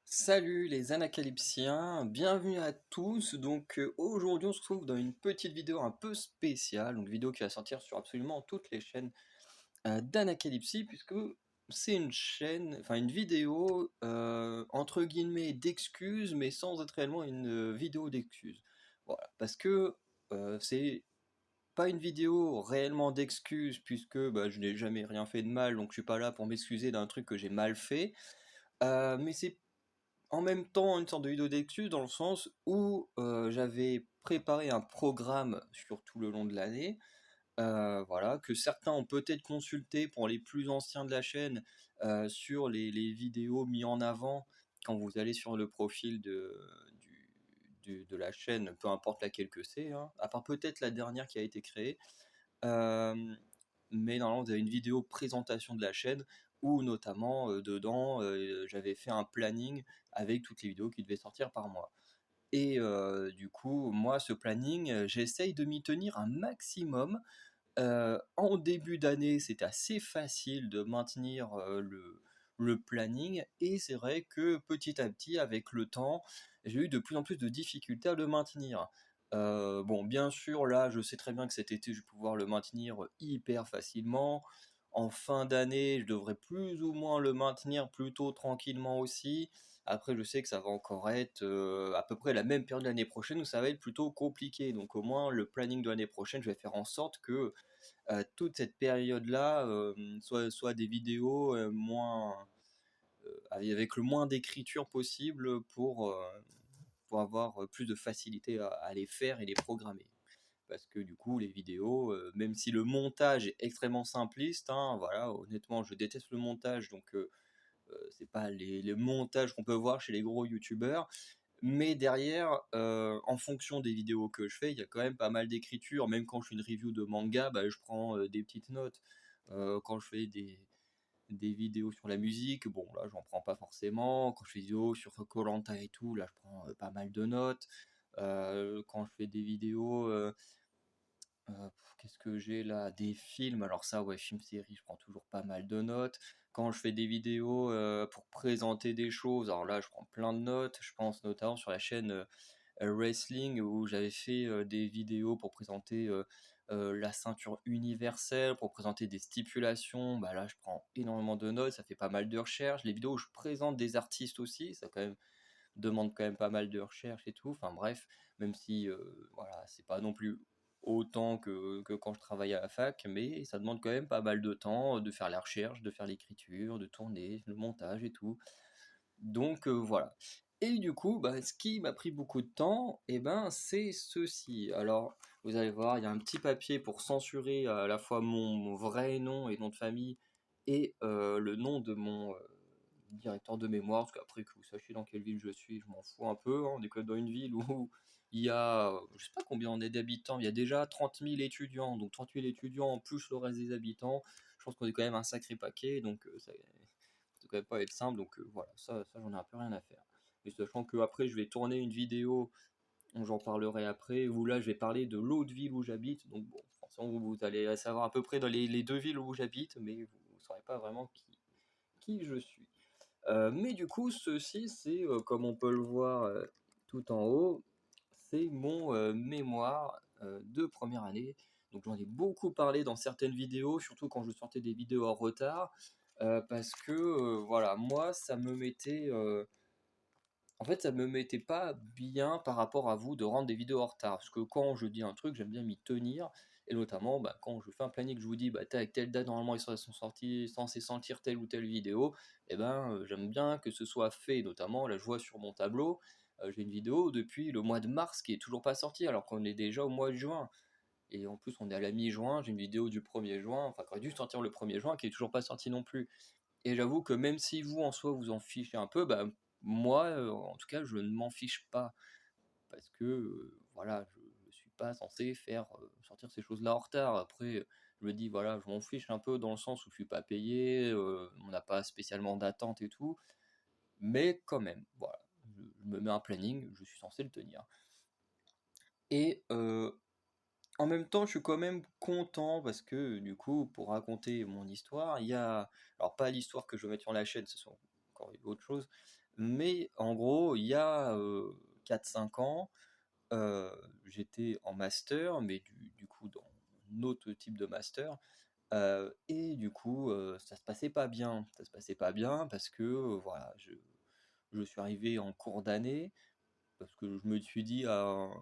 Salut les anacalypsiens, bienvenue à tous. Aujourd'hui on se retrouve dans une petite vidéo un peu spéciale, une vidéo qui va sortir sur absolument toutes les chaînes d'Anacalypsie puisque c'est une chaîne, enfin une vidéo entre guillemets d'excuses mais sans être réellement une vidéo d'excuses. Voilà, parce que c'est pas une vidéo réellement d'excuses puisque je n'ai jamais rien fait de mal donc je suis pas là pour m'excuser d'un truc que j'ai mal fait. Mais c'est en même temps une sorte de vidéo d'excuse dans le sens où j'avais préparé un programme sur tout le long de l'année, voilà, que certains ont peut-être consulté pour les plus anciens de la chaîne sur les vidéos mis en avant quand vous allez sur le profil de la chaîne, peu importe laquelle que c'est, hein, à part peut-être la dernière qui a été créée. Euh, mais normalement, vous avez une vidéo présentation de la chaîne où notamment dedans, j'avais fait un planning avec toutes les vidéos qui devaient sortir par mois. Et du coup, moi, ce planning, j'essaye de m'y tenir un maximum. En début d'année, c'est assez facile de maintenir le planning, et c'est vrai que petit à petit, avec le temps, j'ai eu de plus en plus de difficultés à le maintenir. Bon, bien sûr, là, je sais très bien que cet été, je vais pouvoir le maintenir hyper facilement. En fin d'année, je devrais plus ou moins le maintenir plutôt tranquillement aussi. Après, je sais que ça va encore être à peu près la même période l'année prochaine où ça va être plutôt compliqué. Donc au moins, le planning de l'année prochaine, je vais faire en sorte que toute cette période-là soit des vidéos moins avec le moins d'écriture possible pour avoir plus de facilité à les faire et les programmer. Parce que du coup, les vidéos, même si le montage est extrêmement simpliste, hein, voilà, honnêtement, je déteste le montage, donc c'est pas les montages qu'on peut voir chez les gros youtubeurs. Mais derrière, en fonction des vidéos que je fais, il y a quand même pas mal d'écriture. Même quand je fais une review de manga, je prends des petites notes. Quand je fais des vidéos sur la musique, bon là j'en prends pas forcément. Quand je fais des vidéos sur koh et tout, là je prends pas mal de notes. Quand je fais des vidéos, qu'est-ce que j'ai là? Des films, alors ça ouais, film série, je prends toujours pas mal de notes. Quand je fais des vidéos pour présenter des choses, alors là je prends plein de notes. Je pense notamment sur la chaîne wrestling où j'avais fait des vidéos pour présenter la ceinture universelle, pour présenter des stipulations. Bah là, je prends énormément de notes, ça fait pas mal de recherches. Les vidéos où je présente des artistes aussi, ça quand même demande quand même pas mal de recherches et tout. Enfin bref, même si voilà, c'est pas non plus autant que quand je travaillais à la fac, mais ça demande quand même pas mal de temps de faire la recherche, de faire l'écriture, de tourner, le montage et tout. Donc voilà. Et du coup, ce qui m'a pris beaucoup de temps, c'est ceci. Alors, vous allez voir, il y a un petit papier pour censurer à la fois mon vrai nom et nom de famille et le nom de mon directeur de mémoire, parce qu'après que vous sachiez dans quelle ville je suis, je m'en fous un peu, hein. On est quand même dans une ville où il y a, je sais pas combien on est d'habitants, il y a déjà 30 000 étudiants, donc 30 000 étudiants plus le reste des habitants, je pense qu'on est quand même un sacré paquet, donc ça doit quand même pas être simple, donc voilà, ça j'en ai un peu rien à faire. Et sachant que après je vais tourner une vidéo, dont j'en parlerai après, où là je vais parler de l'autre ville où j'habite, donc bon, forcément vous allez savoir à peu près dans les deux villes où j'habite, mais vous ne saurez pas vraiment qui je suis. Mais du coup, ceci, c'est, comme on peut le voir tout en haut, c'est mon mémoire de première année. Donc j'en ai beaucoup parlé dans certaines vidéos, surtout quand je sortais des vidéos en retard, parce que voilà, moi, en fait, ça me mettait pas bien par rapport à vous de rendre des vidéos en retard. Parce que quand je dis un truc, j'aime bien m'y tenir. Et notamment, quand je fais un planning, je vous dis, avec telle date, normalement, ils sont sortis, censés sortir telle ou telle vidéo. J'aime bien que ce soit fait. Notamment, là, je vois sur mon tableau, j'ai une vidéo depuis le mois de mars qui est toujours pas sortie, alors qu'on est déjà au mois de juin. Et en plus, on est à la mi-juin, j'ai une vidéo du 1er juin, enfin, qui aurait dû sortir le 1er juin, qui est toujours pas sortie non plus. Et j'avoue que même si vous, en soi, vous en fichez un peu, moi, en tout cas, je ne m'en fiche pas. Parce que, voilà, je ne suis pas censé faire sortir ces choses-là en retard. Après, je me dis, voilà, je m'en fiche un peu dans le sens où je suis pas payé, on n'a pas spécialement d'attente et tout. Mais quand même, voilà, je me mets un planning, je suis censé le tenir. Et en même temps, je suis quand même content parce que du coup, pour raconter mon histoire, il y a, alors pas l'histoire que je vais mettre sur la chaîne, ce sont encore autre chose, Mais en gros, il y a 4-5 ans, euh, j'étais en master, mais du coup dans un autre type de master. Et du coup, ça se passait pas bien. Ça se passait pas bien parce que voilà, je suis arrivé en cours d'année, parce que je me suis dit,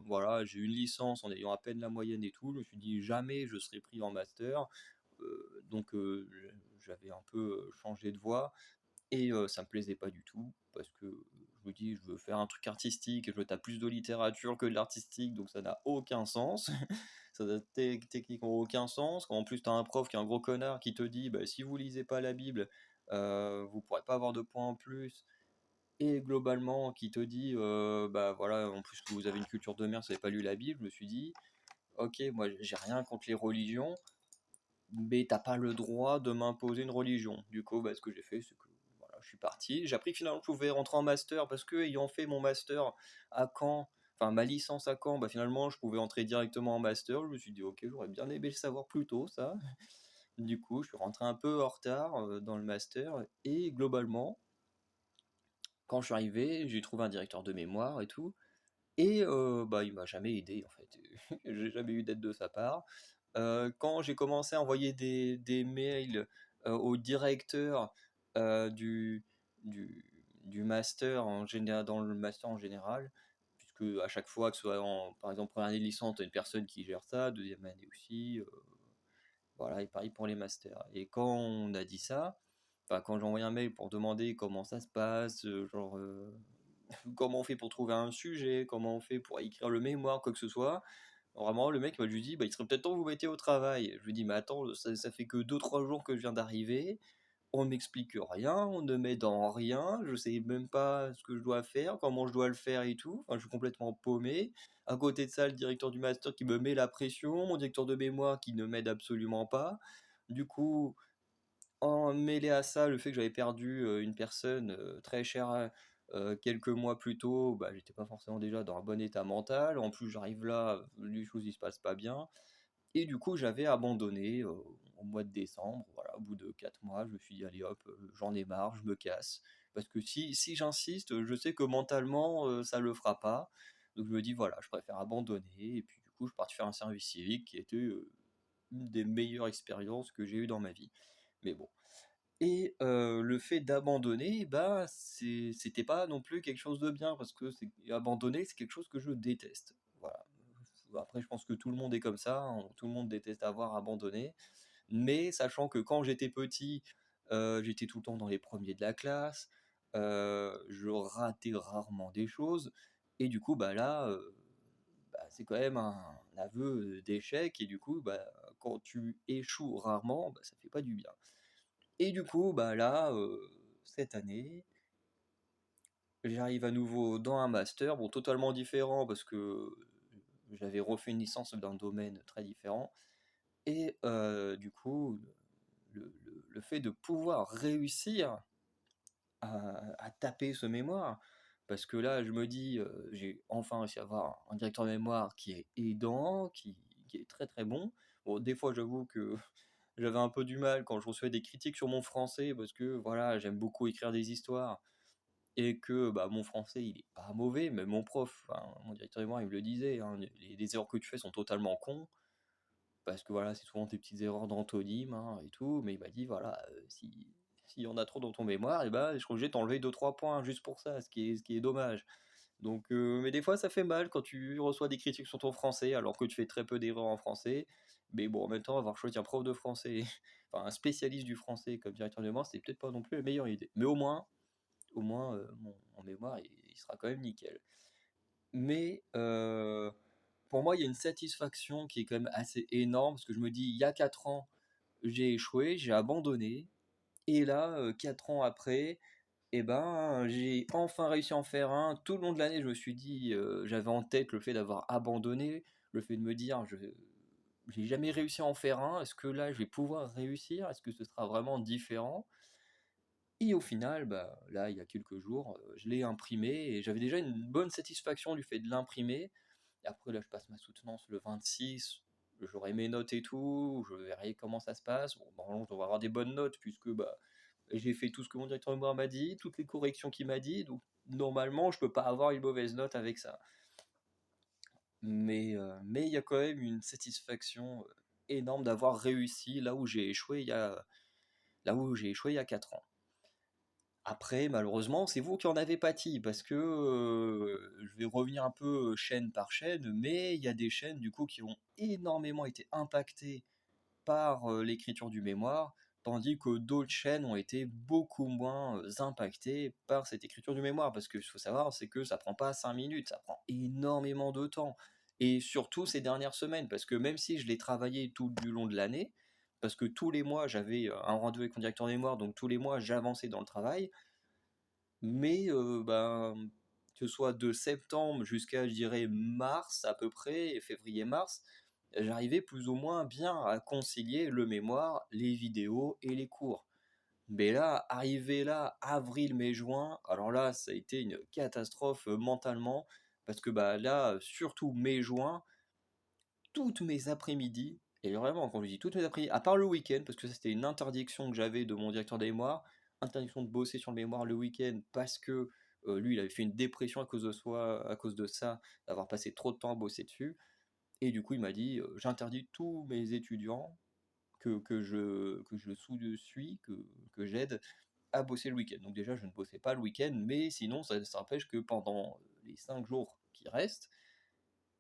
voilà, j'ai une licence en ayant à peine la moyenne et tout. Je me suis dit, jamais je serai pris en master. Donc, j'avais un peu changé de voie et ça me plaisait pas du tout parce que je me dis, je veux faire un truc artistique et je veux taper plus de littérature que de l'artistique, donc ça n'a aucun sens. Ça n'a techniquement aucun sens. Quand en plus, tu as un prof qui est un gros connard qui te dit, bah, si vous lisez pas la Bible, vous pourrez pas avoir de points en plus. Et globalement, qui te dit, bah voilà, en plus que vous avez une culture de merde, vous n'avez pas lu la Bible, je me suis dit, ok, moi j'ai rien contre les religions, mais t'as pas le droit de m'imposer une religion. Du coup, bah, ce que j'ai fait, c'est que voilà, je suis parti. J'ai appris que finalement je pouvais rentrer en master parce que, ayant fait mon master à Caen, enfin ma licence à Caen, bah finalement je pouvais entrer directement en master. Je me suis dit, ok, j'aurais bien aimé le savoir plus tôt, ça. Du coup, je suis rentré un peu en retard dans le master et globalement, quand je suis arrivé, j'ai trouvé un directeur de mémoire et tout. Et bah, il m'a jamais aidé en fait. J'ai jamais eu d'aide de sa part. Quand j'ai commencé à envoyer des mails au directeur du, du master en général, dans le master en général, puisque à chaque fois, que ce soit par exemple première année de licence, tu as une personne qui gère ça, deuxième année aussi, voilà, et pareil pour les masters. Et quand on a dit ça, enfin quand j'ai envoyé un mail pour demander comment ça se passe, genre comment on fait pour trouver un sujet, comment on fait pour écrire le mémoire, quoi que ce soit. Vraiment, le mec m'a juste dit, bah, il serait peut-être temps que vous mettiez au travail. Je lui dis, mais attends, ça fait que 2-3 jours que je viens d'arriver, on m'explique rien, on ne m'aide en rien, je sais même pas ce que je dois faire, comment je dois le faire et tout. Enfin, je suis complètement paumé. À côté de ça, le directeur du master qui me met la pression, mon directeur de mémoire qui ne m'aide absolument pas. Du coup, en mêlé à ça, le fait que j'avais perdu une personne très chère quelques mois plus tôt, bah, j'étais pas forcément déjà dans un bon état mental. En plus, j'arrive là, les choses ne se passent pas bien. Et du coup, j'avais abandonné au mois de décembre. Voilà, au bout de 4 mois, je me suis dit, allez hop, j'en ai marre, je me casse. Parce que si j'insiste, je sais que mentalement, ça le fera pas. Donc je me dis, voilà, je préfère abandonner. Et puis du coup, je pars faire un service civique qui était une des meilleures expériences que j'ai eues dans ma vie. Mais bon. Et le fait d'abandonner, bah, c'était pas non plus quelque chose de bien, parce que abandonner, c'est quelque chose que je déteste. Voilà. Après, je pense que tout le monde est comme ça, hein, tout le monde déteste avoir abandonné. Mais sachant que quand j'étais petit, j'étais tout le temps dans les premiers de la classe, je ratais rarement des choses, et du coup, bah là, bah, c'est quand même un aveu d'échec, et du coup, bah, quand tu échoues rarement, bah, ça fait pas du bien. Et du coup, bah là, cette année, j'arrive à nouveau dans un master, bon, totalement différent parce que j'avais refait une licence d'un domaine très différent. Et du coup, le fait de pouvoir réussir à taper ce mémoire, parce que là, je me dis, j'ai enfin réussi à avoir un directeur de mémoire qui est aidant, qui est très très bon. Bon, des fois, j'avoue que j'avais un peu du mal quand je recevais des critiques sur mon français, parce que voilà, j'aime beaucoup écrire des histoires et que bah, mon français il est pas mauvais, mais mon prof, enfin, mon directeur et moi, il me le disait, hein, les erreurs que tu fais sont totalement cons, parce que voilà, c'est souvent des petites erreurs d'antonyme hein, et tout, mais il m'a dit voilà, si s'il y en a trop dans ton mémoire, et bah, je suis obligé de t'enlever 2-3 points juste pour ça, ce qui est dommage. Donc, mais des fois, ça fait mal quand tu reçois des critiques sur ton français, alors que tu fais très peu d'erreurs en français. Mais bon, en même temps, avoir choisi un prof de français, enfin un spécialiste du français comme directeur de mémoire, c'est peut-être pas non plus la meilleure idée. Mais au moins, mon mémoire, il sera quand même nickel. Mais pour moi, il y a une satisfaction qui est quand même assez énorme, parce que je me dis, il y a 4 ans, j'ai échoué, j'ai abandonné, et là, 4 ans après, et ben, j'ai enfin réussi à en faire un. Tout le long de l'année, je me suis dit, j'avais en tête le fait d'avoir abandonné, le fait de me dire, je j'ai jamais réussi à en faire un. Est-ce que là, je vais pouvoir réussir? Est-ce que ce sera vraiment différent? Et au final, bah, là, il y a quelques jours, je l'ai imprimé et j'avais déjà une bonne satisfaction du fait de l'imprimer. Et après, là, je passe ma soutenance le 26, j'aurai mes notes et tout, je verrai comment ça se passe. Bon, normalement, je devrais avoir des bonnes notes puisque bah, j'ai fait tout ce que mon directeur de mémoire m'a dit, toutes les corrections qu'il m'a dit, donc normalement, je peux pas avoir une mauvaise note avec ça. Mais il y a quand même une satisfaction énorme d'avoir réussi là où j'ai échoué il y a 4 ans. Après, malheureusement, c'est vous qui en avez pâti, parce que je vais revenir un peu chaîne par chaîne, mais il y a des chaînes du coup qui ont énormément été impactées par l'écriture du mémoire, tandis que d'autres chaînes ont été beaucoup moins impactées par cette écriture du mémoire, parce que ce qu'il faut savoir, c'est que ça prend pas 5 minutes, ça prend énormément de temps. Et surtout ces dernières semaines, parce que même si je l'ai travaillé tout du long de l'année, parce que tous les mois j'avais un rendez-vous avec mon directeur de mémoire, donc tous les mois j'avançais dans le travail, mais que ce soit de septembre jusqu'à, je dirais, mars à peu près, février-mars, j'arrivais plus ou moins bien à concilier le mémoire, les vidéos et les cours. Mais là, arrivé là, avril, mai, juin, alors là, ça a été une catastrophe mentalement, parce que là, surtout mai, juin, toutes mes après-midi, et vraiment, quand je dis toutes mes après-midi, à part le week-end, parce que ça c'était une interdiction que j'avais de mon directeur des mémoires, interdiction de bosser sur le mémoire le week-end, parce que lui, il avait fait une dépression à cause de ça, d'avoir passé trop de temps à bosser dessus. Et du coup, il m'a dit, j'interdis tous mes étudiants que je suis, que j'aide à bosser le week-end. Donc déjà, je ne bossais pas le week-end, mais sinon, ça empêche que pendant les 5 jours qui restent,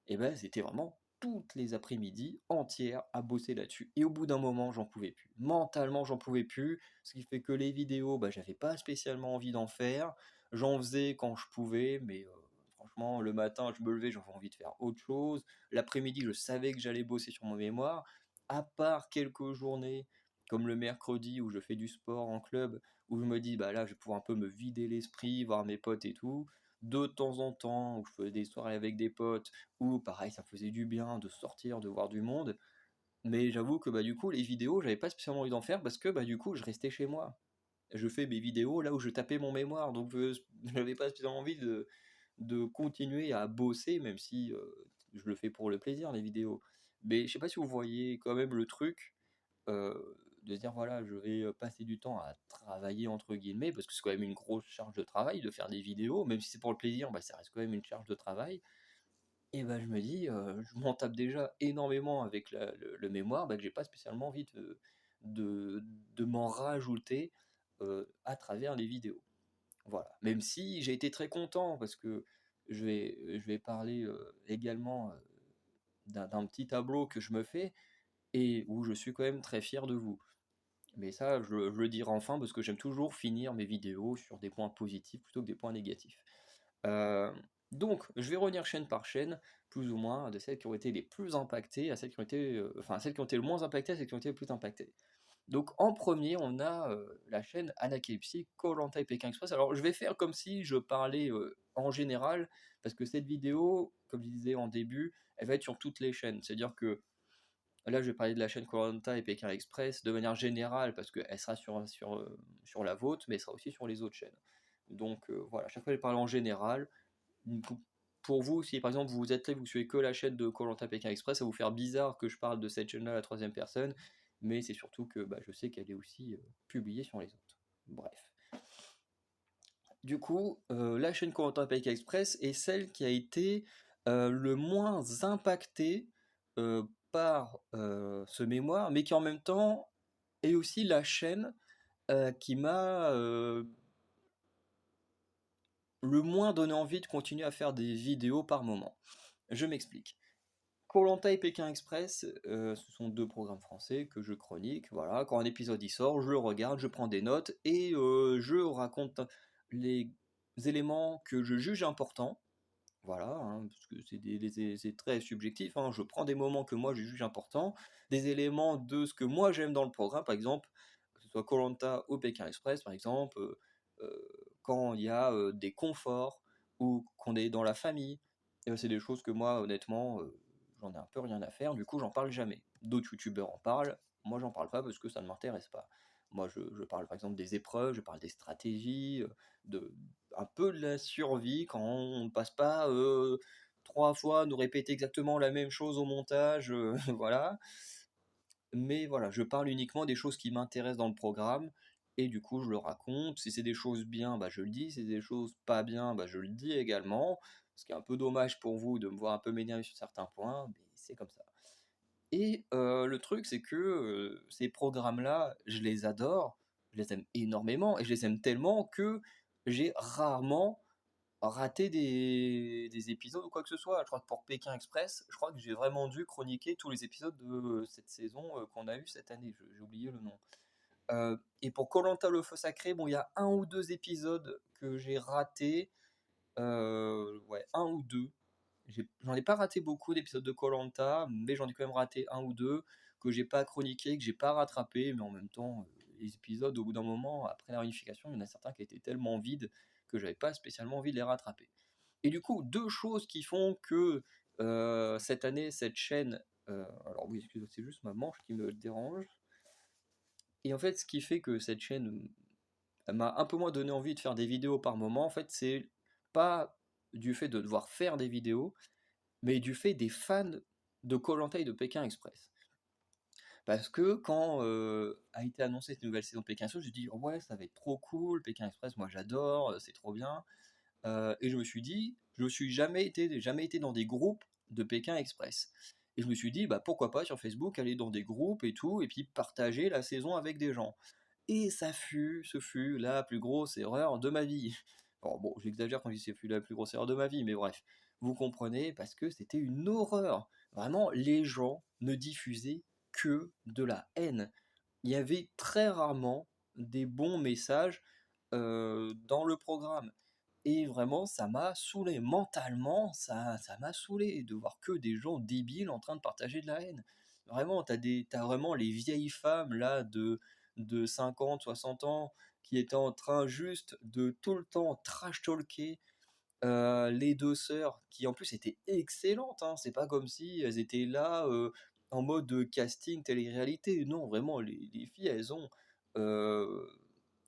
et ben c'était vraiment toutes les après-midi entières à bosser là-dessus. Et au bout d'un moment, j'en pouvais plus. Mentalement, j'en pouvais plus. Ce qui fait que les vidéos, j'avais pas spécialement envie d'en faire. J'en faisais quand je pouvais, mais franchement, le matin, je me levais, j'avais envie de faire autre chose. L'après-midi, je savais que j'allais bosser sur mon mémoire. À part quelques journées, comme le mercredi où je fais du sport en club, où je me dis, là, je vais pouvoir un peu me vider l'esprit, voir mes potes et tout. De temps en temps, où je faisais des soirées avec des potes, ou pareil, ça me faisait du bien de sortir, de voir du monde. Mais j'avoue que du coup, les vidéos, j'avais pas spécialement envie d'en faire parce que du coup, je restais chez moi. Je fais mes vidéos là où je tapais mon mémoire, donc j'avais pas spécialement envie de continuer à bosser, même si je le fais pour le plaisir, les vidéos. Mais je sais pas si vous voyez quand même le truc de se dire voilà, je vais passer du temps à travailler entre guillemets, parce que c'est quand même une grosse charge de travail de faire des vidéos, même si c'est pour le plaisir, ça reste quand même une charge de travail. Et je me dis, je m'en tape déjà énormément avec le mémoire, que j'ai pas spécialement envie de, de m'en rajouter à travers les vidéos. Voilà. Même si j'ai été très content, parce que je vais parler également d'un petit tableau que je me fais, et où je suis quand même très fier de vous. Mais ça, je le dirai enfin, parce que j'aime toujours finir mes vidéos sur des points positifs plutôt que des points négatifs. Euh, donc, je vais revenir chaîne par chaîne, plus ou moins, de celles qui ont été les plus impactées à celles qui ont été, celles qui ont été le moins impactées à celles qui ont été le plus impactées. Donc, en premier, on a la chaîne Anacalypsy, koh et Pékin Express. Alors, je vais faire comme si je parlais en général, parce que cette vidéo, comme je disais en début, elle va être sur toutes les chaînes. C'est-à-dire que là, je vais parler de la chaîne koh et Pékin Express de manière générale, parce qu'elle sera sur la vôtre, mais elle sera aussi sur les autres chaînes. Donc, voilà, chaque fois, je vais parler en général. Pour vous, si par exemple vous êtes là, vous suivez que la chaîne de koh Pékin Express, ça va vous faire bizarre que je parle de cette chaîne-là à la troisième personne, mais c'est surtout que je sais qu'elle est aussi publiée sur les autres. Bref. Du coup, la chaîne koh Pékin Express est celle qui a été le moins impactée par ce mémoire, mais qui en même temps est aussi la chaîne qui m'a le moins donné envie de continuer à faire des vidéos par moment. Je m'explique. koh et Pékin Express, ce sont deux programmes français que je chronique. Voilà, quand un épisode y sort, je le regarde, je prends des notes et je raconte les éléments que je juge importants. Voilà, parce que c'est très subjectif, hein. Je prends des moments que moi je juge importants, des éléments de ce que moi j'aime dans le programme, par exemple, que ce soit koh ou Pékin Express, par exemple, quand il y a des conforts ou qu'on est dans la famille. C'est des choses que moi, honnêtement, j'en ai un peu rien à faire, du coup, j'en parle jamais. D'autres youtubeurs en parlent, moi, j'en parle pas parce que ça ne m'intéresse pas. Moi, je parle par exemple des épreuves, je parle des stratégies, de, un peu de la survie quand on ne passe pas 3 fois à nous répéter exactement la même chose au montage, voilà. Mais voilà, je parle uniquement des choses qui m'intéressent dans le programme et du coup je le raconte. Si c'est des choses bien, bah je le dis, si c'est des choses pas bien, bah je le dis également. Ce qui est un peu dommage pour vous de me voir un peu m'énerver sur certains points, mais c'est comme ça. Et le truc, c'est que, ces programmes-là, je les adore, je les aime énormément et je les aime tellement que j'ai rarement raté des épisodes ou quoi que ce soit. Je crois que pour Pékin Express, je crois que j'ai vraiment dû chroniquer tous les épisodes de cette saison, qu'on a eu cette année. Je J'ai oublié le nom. Et pour koh le feu sacré, bon, il y a un ou 2 épisodes que j'ai ratés, ouais, un ou 2. J'en ai pas raté beaucoup d'épisodes de koh, mais j'en ai quand même raté un ou 2 que j'ai pas chroniqué, que j'ai pas rattrapé, mais en même temps, les épisodes, au bout d'un moment, après la réunification, il y en a certains qui étaient tellement vides que j'avais pas spécialement envie de les rattraper. Et du coup, 2 choses qui font que, cette année, cette chaîne, alors oui, excusez, c'est juste ma manche qui me dérange. Et en fait, ce qui fait que cette chaîne, elle m'a un peu moins donné envie de faire des vidéos par moment, en fait, c'est pas du fait de devoir faire des vidéos, mais du fait des fans de koh et de Pékin Express. Parce que quand a été annoncée cette nouvelle saison de Pékin Express, j'ai dit: «Oh ouais, ça va être trop cool, Pékin Express, moi j'adore, c'est trop bien». Et je me suis dit, je me suis jamais été dans des groupes de Pékin Express. Et je me suis dit, bah pourquoi pas sur Facebook aller dans des groupes et tout, et puis partager la saison avec des gens. Et ce fut la plus grosse erreur de ma vie. Alors bon, j'exagère quand je dis ce fut la plus grosse erreur de ma vie, mais bref, vous comprenez, parce que c'était une horreur. Vraiment, les gens ne diffusaient que de la haine. Il y avait très rarement des bons messages dans le programme. Et vraiment, ça m'a saoulé. Mentalement, ça m'a saoulé de voir que des gens débiles en train de partager de la haine. Vraiment, t'as vraiment les vieilles femmes là de 50, 60 ans qui étaient en train juste de tout le temps trash talker les deux sœurs qui en plus étaient excellentes, hein. C'est pas comme si elles étaient là en mode casting télé-réalité. Non, vraiment, les filles, elles ont euh,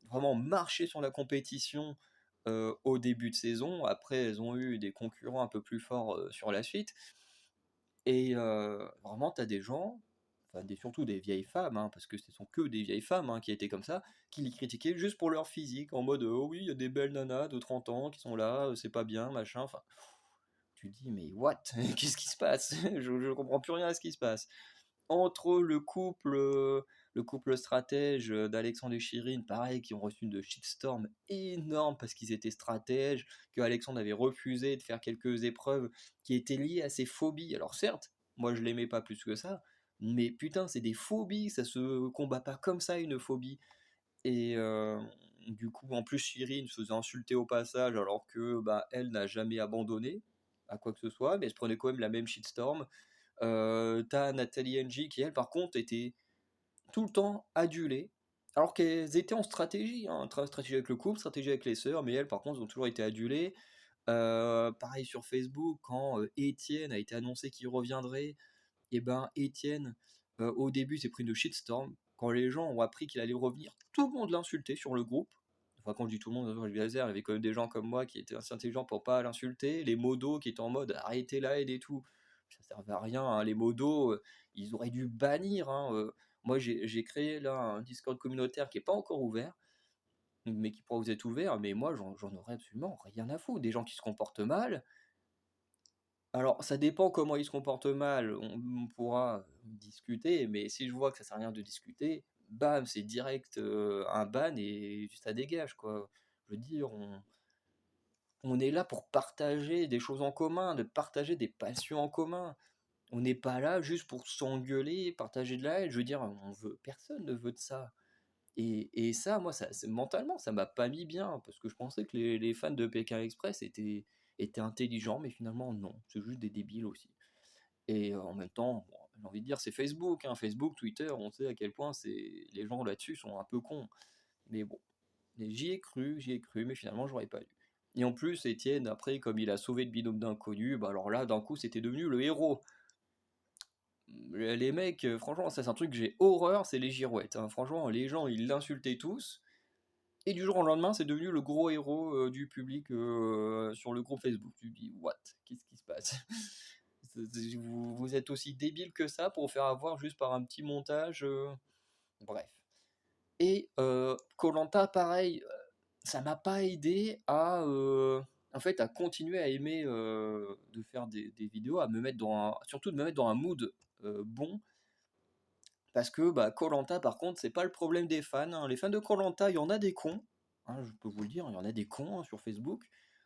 vraiment marché sur la compétition au début de saison. Après, elles ont eu des concurrents un peu plus forts sur la suite. Et vraiment, t'as des gens, enfin surtout des vieilles femmes, hein, parce que ce sont que des vieilles femmes hein, qui étaient comme ça, qui les critiquaient juste pour leur physique, en mode oh oui, il y a des belles nanas de 30 ans qui sont là, c'est pas bien, machin. Enfin, tu te dis, mais what? Qu'est-ce qui se passe? Je comprends plus rien à ce qui se passe. Entre le couple stratège d'Alexandre et Chirine, pareil, qui ont reçu une shitstorm énorme parce qu'ils étaient stratèges, que Alexandre avait refusé de faire quelques épreuves qui étaient liées à ses phobies. Alors certes, moi je l'aimais pas plus que ça, mais putain, c'est des phobies, ça se combat pas comme ça une phobie. Et du coup, en plus, Chirine se faisait insulter au passage alors que bah, elle n'a jamais abandonné à quoi que ce soit, mais elle se prenait quand même la même shitstorm. T'as Nathalie NG qui, elle, par contre, était tout le temps adulée, alors qu'elles étaient en stratégie, hein, stratégie avec le couple, stratégie avec les sœurs, mais elles, par contre, ont toujours été adulées. Pareil sur Facebook, quand Étienne a été annoncé qu'il reviendrait, et ben Étienne, au début, s'est pris une shitstorm. Quand les gens ont appris qu'il allait revenir, tout le monde l'insultait sur le groupe. Enfin, quand je dis tout le monde, je il y avait quand même des gens comme moi qui étaient assez intelligents pour pas l'insulter. Les modos qui étaient en mode arrêtez la haine et tout. Ça servait à rien, hein. Les modos, ils auraient dû bannir, hein. Moi, j'ai créé là un Discord communautaire qui est pas encore ouvert, mais qui pourra vous être ouvert. Mais moi, j'en aurais absolument rien à foutre. Des gens qui se comportent mal, alors, ça dépend comment ils se comportent mal, on pourra discuter, mais si je vois que ça sert à rien de discuter, bam, c'est direct un ban et ça dégage, quoi. Je veux dire, on est là pour partager des choses en commun, de partager des passions en commun. On n'est pas là juste pour s'engueuler, partager de la haine. Je veux dire, personne ne veut de ça. Et ça, moi, mentalement, ça m'a pas mis bien, parce que je pensais que les fans de Pékin Express étaient intelligents, mais finalement, non, c'est juste des débiles aussi. Et en même temps, bon, j'ai envie de dire, c'est Facebook, hein, Facebook, Twitter, on sait à quel point les gens là-dessus sont un peu cons. Mais bon, j'y ai cru, mais finalement, j'aurais pas dû. Et en plus, Étienne, après, comme il a sauvé le binôme d'inconnus, bah alors là, d'un coup, c'était devenu le héros. Les mecs, franchement, ça c'est un truc que j'ai horreur, c'est les girouettes, hein. Franchement, les gens, ils l'insultaient tous. Et du jour au lendemain, c'est devenu le gros héros du public sur le groupe Facebook. Tu te dis, what? Qu'est-ce qui se passe? Vous êtes aussi débile que ça pour vous faire avoir juste par un petit montage. Bref. Et koh pareil, ça m'a pas aidé à, en fait, à continuer à aimer, de faire des vidéos, à me mettre dans un surtout de me mettre dans un mood, bon. Parce que, bah, koh par contre, c'est pas le problème des fans, hein. Les fans de koh il y en a des cons, hein, je peux vous le dire, il y en a des cons, hein, sur Facebook,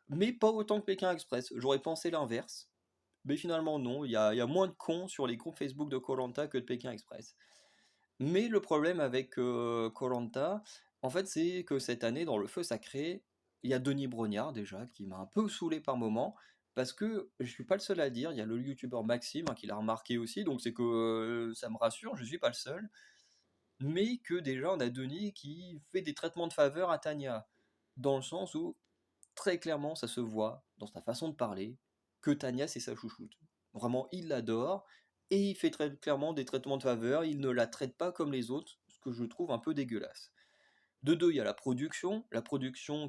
mais pas autant que Pékin Express. J'aurais pensé l'inverse, mais finalement non, il y a moins de cons sur les groupes Facebook de koh que de Pékin Express. Mais le problème avec koh en fait, c'est que cette année, dans le feu sacré, il y a Denis Brognard déjà, qui m'a un peu saoulé par moment, parce que je suis pas le seul à le dire, il y a le youtubeur Maxime, hein, qui l'a remarqué aussi, donc c'est que ça me rassure, je suis pas le seul. Mais que déjà, on a Denis qui fait des traitements de faveur à Tania, dans le sens où, très clairement, ça se voit dans sa façon de parler, que Tania, c'est sa chouchoute. Vraiment, il l'adore, et il fait très clairement des traitements de faveur, il ne la traite pas comme les autres, ce que je trouve un peu dégueulasse. De deux, il y a la production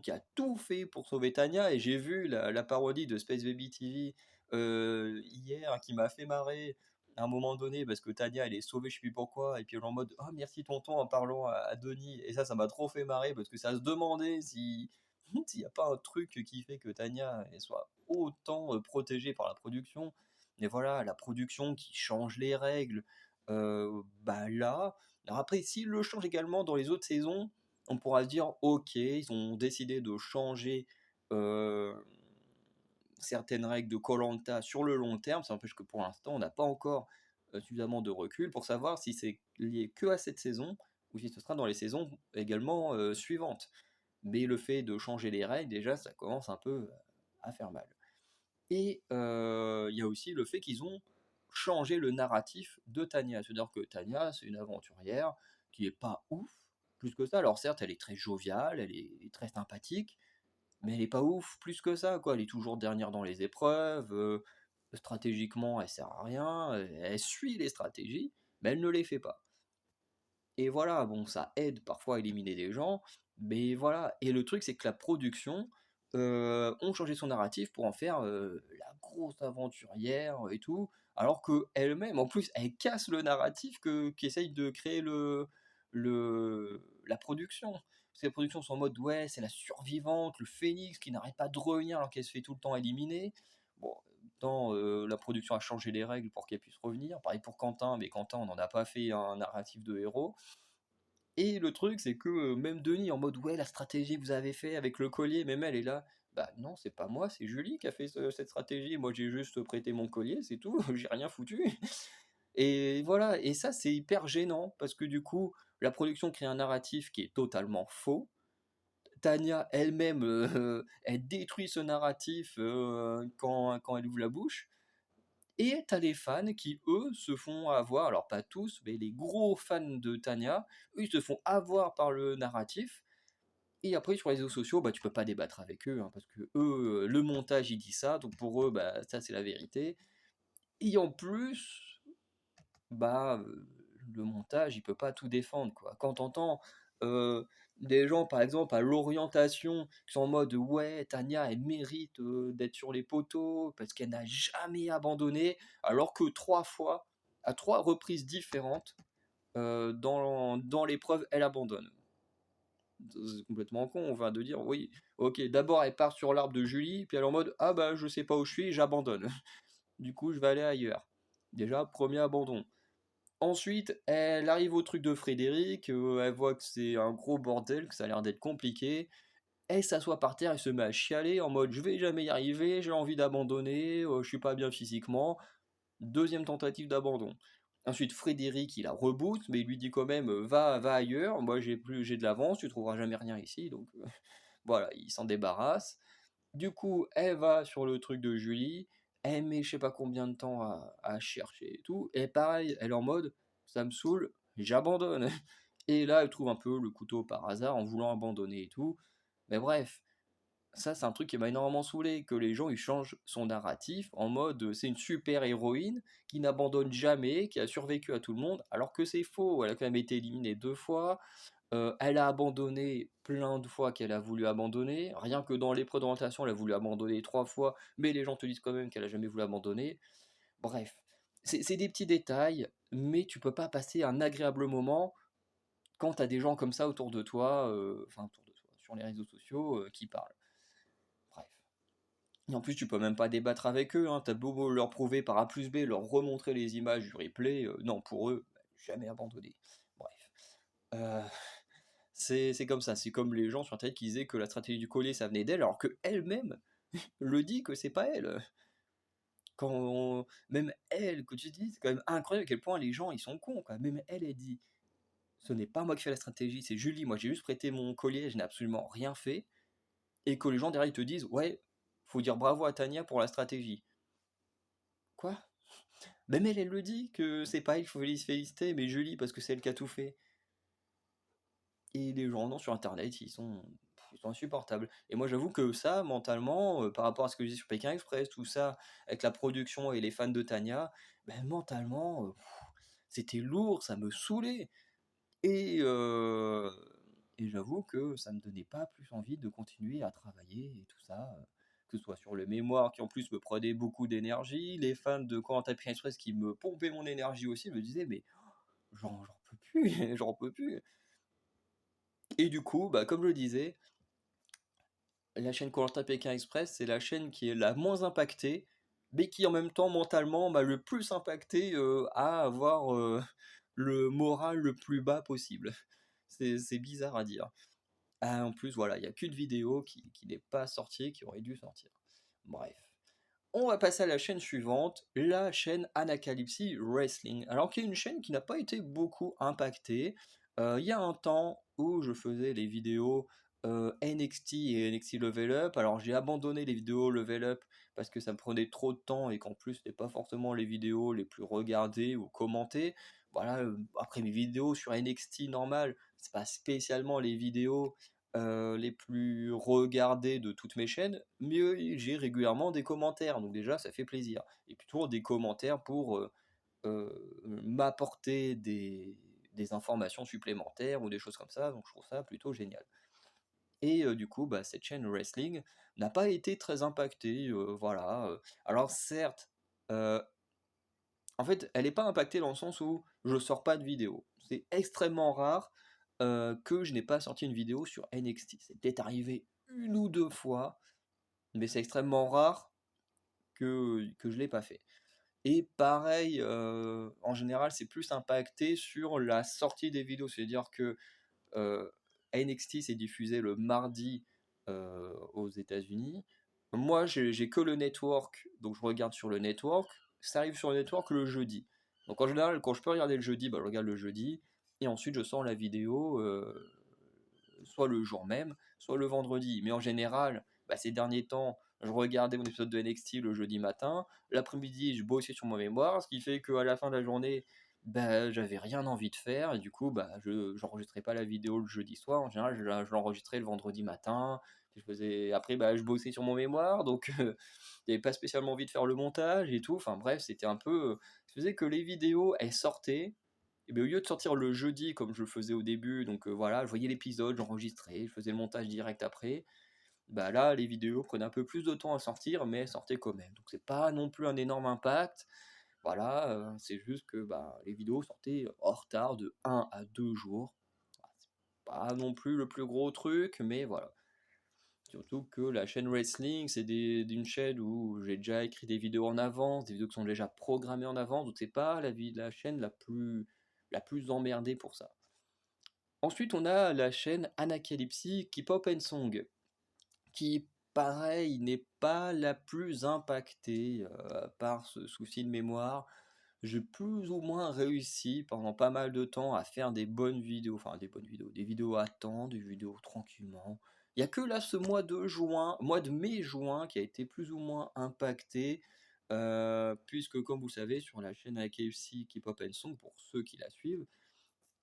qui a tout fait pour sauver Tania, et j'ai vu la parodie de Space Baby TV hier, qui m'a fait marrer à un moment donné, parce que Tania elle est sauvée, je sais plus pourquoi, et puis elle est en mode «Oh merci tonton» en parlant à Denis, et ça m'a trop fait marrer, parce que ça se demandait si s'il n'y a pas un truc qui fait que Tania elle soit autant protégée par la production. Mais voilà, la production qui change les règles, bah là. Alors après, s'ils le changent également dans les autres saisons, on pourra se dire ok, ils ont décidé de changer euh, certaines règles de koh sur le long terme, ça n'empêche que pour l'instant on n'a pas encore suffisamment de recul pour savoir si c'est lié que à cette saison ou si ce sera dans les saisons également suivantes. Mais le fait de changer les règles, déjà ça commence un peu à faire mal. Et il y a aussi le fait qu'ils ont changé le narratif de Tania. C'est-à-dire que Tania, c'est une aventurière qui est pas ouf, plus que ça. Alors certes, elle est très joviale, elle est très sympathique, mais elle est pas ouf plus que ça, quoi. Elle est toujours dernière dans les épreuves, stratégiquement, elle sert à rien, elle suit les stratégies, mais elle ne les fait pas. Et voilà, bon, ça aide parfois à éliminer des gens, mais voilà. Et le truc, c'est que la production ont changé son narratif pour en faire la grosse aventurière et tout, alors que elle-même, en plus, elle casse le narratif qu'essaye de créer la production. Parce que les productions sont en mode, ouais, c'est la survivante, le phénix qui n'arrête pas de revenir alors qu'elle se fait tout le temps éliminer. Bon, temps, la production a changé les règles pour qu'elle puisse revenir. Pareil pour Quentin, mais Quentin, on n'en a pas fait un narratif de héros. Et le truc, c'est que même Denis, en mode ouais, la stratégie que vous avez fait avec le collier, même elle est là. Bah non, c'est pas moi, c'est Julie qui a fait cette stratégie. Moi, j'ai juste prêté mon collier, c'est tout. J'ai rien foutu. Et voilà. Et ça, c'est hyper gênant parce que du coup, la production crée un narratif qui est totalement faux. Tania elle-même, elle détruit ce narratif quand elle ouvre la bouche. Et t'as des fans qui, eux, se font avoir, alors pas tous, mais les gros fans de Tania, eux, ils se font avoir par le narratif. Et après, sur les réseaux sociaux, bah, tu peux pas débattre avec eux, hein, parce que eux, le montage, il dit ça, donc pour eux, bah, ça, c'est la vérité. Et en plus, bah, le montage, il peut pas tout défendre, quoi. Quand t'entends euh, des gens, par exemple, à l'orientation, qui sont en mode ouais, Tania, elle mérite d'être sur les poteaux parce qu'elle n'a jamais abandonné, alors que trois fois, à trois reprises différentes, dans l'épreuve, elle abandonne. C'est complètement con, on va de dire oui, ok, d'abord elle part sur l'arbre de Julie, puis elle est en mode ah bah je sais pas où je suis, j'abandonne. Du coup, je vais aller ailleurs. Déjà, premier abandon. Ensuite, elle arrive au truc de Frédéric, elle voit que c'est un gros bordel, que ça a l'air d'être compliqué. Elle s'assoit par terre et se met à chialer en mode je vais jamais y arriver, j'ai envie d'abandonner, je suis pas bien physiquement. Deuxième tentative d'abandon. Ensuite, Frédéric, il la reboot, mais il lui dit quand même va ailleurs, moi j'ai de l'avance, tu trouveras jamais rien ici, donc voilà, il s'en débarrasse. Du coup, elle va sur le truc de Julie, elle met je sais pas combien de temps à chercher et tout, et pareil, elle est en mode, ça me saoule, j'abandonne. Et là, elle trouve un peu le couteau par hasard en voulant abandonner et tout. Mais bref, ça c'est un truc qui m'a énormément saoulé, que les gens ils changent son narratif en mode c'est une super héroïne qui n'abandonne jamais, qui a survécu à tout le monde, alors que c'est faux, elle a quand même été éliminée deux fois, elle a abandonné plein de fois qu'elle a voulu abandonner. Rien que dans les présentation, elle a voulu abandonner trois fois, mais les gens te disent quand même qu'elle a jamais voulu abandonner. Bref, c'est des petits détails, mais tu peux pas passer un agréable moment quand tu as des gens comme ça autour de toi, enfin autour de toi, sur les réseaux sociaux, qui parlent. Bref. Et en plus, tu peux même pas débattre avec eux, hein. Tu as beau leur prouver par A plus B, leur remontrer les images du replay, non, pour eux, jamais abandonné. Bref. Euh, c'est comme ça, c'est comme les gens sur Internet qui disaient que la stratégie du collier ça venait d'elle, alors que elle-même le dit que c'est pas elle. Même elle, que tu dis, c'est quand même incroyable à quel point les gens ils sont cons, quoi. Même elle, elle dit ce n'est pas moi qui fais la stratégie, c'est Julie, moi j'ai juste prêté mon collier, je n'ai absolument rien fait. Et que les gens derrière ils te disent ouais, faut dire bravo à Tania pour la stratégie. Quoi? Même elle, elle le dit que c'est pas elle qu'il faut féliciter, mais Julie parce que c'est elle qui a tout fait. Et les gens non, sur internet, ils sont insupportables. Et moi j'avoue que ça, mentalement, par rapport à ce que je dis sur Pékin Express, tout ça, avec la production et les fans de Tania, ben mentalement, c'était lourd, ça me saoulait. Et, euh, et j'avoue que ça me donnait pas plus envie de continuer à travailler et tout ça, que ce soit sur le mémoire qui en plus me prenait beaucoup d'énergie, les fans de Koh-Lanta Pékin Express qui me pompaient mon énergie aussi, me disaient mais j'en peux plus, j'en peux plus. Et du coup, bah, comme je le disais, la chaîne Koh-Lanta Pékin Express, c'est la chaîne qui est la moins impactée, mais qui en même temps mentalement m'a le plus impacté à avoir le moral le plus bas possible. C'est bizarre à dire. Ah, en plus, voilà, il n'y a qu'une vidéo qui n'est pas sortie, qui aurait dû sortir. Bref. On va passer à la chaîne suivante, la chaîne Anacalypsy Wrestling. Alors qui est une chaîne qui n'a pas été beaucoup impactée. Il y a un temps où je faisais les vidéos NXT et NXT Level Up. Alors j'ai abandonné les vidéos Level Up parce que ça me prenait trop de temps et qu'en plus c'était pas forcément les vidéos les plus regardées ou commentées. Voilà, après mes vidéos sur NXT normal, c'est pas spécialement les vidéos les plus regardés de toutes mes chaînes, mais j'ai régulièrement des commentaires, donc déjà ça fait plaisir. Et puis toujours des commentaires pour m'apporter des informations supplémentaires ou des choses comme ça, donc je trouve ça plutôt génial. Et du coup, bah, cette chaîne wrestling n'a pas été très impactée, voilà. Alors certes, euh, en fait, elle n'est pas impactée dans le sens où je sors pas de vidéo. C'est extrêmement rare que je n'ai pas sorti une vidéo sur NXT. C'est peut-être arrivé une ou deux fois, mais c'est extrêmement rare que je ne l'ai pas fait. Et pareil, en général, c'est plus impacté sur la sortie des vidéos. C'est-à-dire que euh, NXT s'est diffusé le mardi aux États-Unis. Moi, j'ai que le network, donc je regarde sur le network. Ça arrive sur le network le jeudi. Donc en général, quand je peux regarder le jeudi, bah, je regarde le jeudi. Et ensuite, je sors la vidéo soit le jour même, soit le vendredi. Mais en général, bah, ces derniers temps, je regardais mon épisode de NXT le jeudi matin. L'après-midi, je bossais sur mon mémoire, ce qui fait qu'à la fin de la journée, bah, j'avais rien envie de faire. Et du coup, bah, je n'enregistrais pas la vidéo le jeudi soir. En général, je l'enregistrais le vendredi matin. Après, bah, je bossais sur mon mémoire, donc j'avais pas spécialement envie de faire le montage et tout. Enfin bref, c'était un peu. Je faisais que les vidéos, elles sortaient. Et bien, au lieu de sortir le jeudi comme je le faisais au début, donc voilà, je voyais l'épisode, j'enregistrais, je faisais le montage direct après. Bah là, les vidéos prenaient un peu plus de temps à sortir, mais elles sortaient quand même. Donc c'est pas non plus un énorme impact. Voilà, c'est juste que bah, les vidéos sortaient en retard de 1 à 2 jours. C'est pas non plus le plus gros truc, mais voilà. Surtout que la chaîne Wrestling, c'est d'une chaîne où j'ai déjà écrit des vidéos en avance, des vidéos qui sont déjà programmées en avance, donc c'est pas la chaîne la plus emmerdée pour ça. Ensuite, on a la chaîne Anacalypsy K-Pop and Song, qui, pareil, n'est pas la plus impactée par ce souci de mémoire. J'ai plus ou moins réussi pendant pas mal de temps à faire des bonnes vidéos, enfin des vidéos à temps, des vidéos tranquillement. Il n'y a que là ce mois de mai-juin qui a été plus ou moins impacté, puisque comme vous savez sur la chaîne AKFC K-Pop and Song, pour ceux qui la suivent,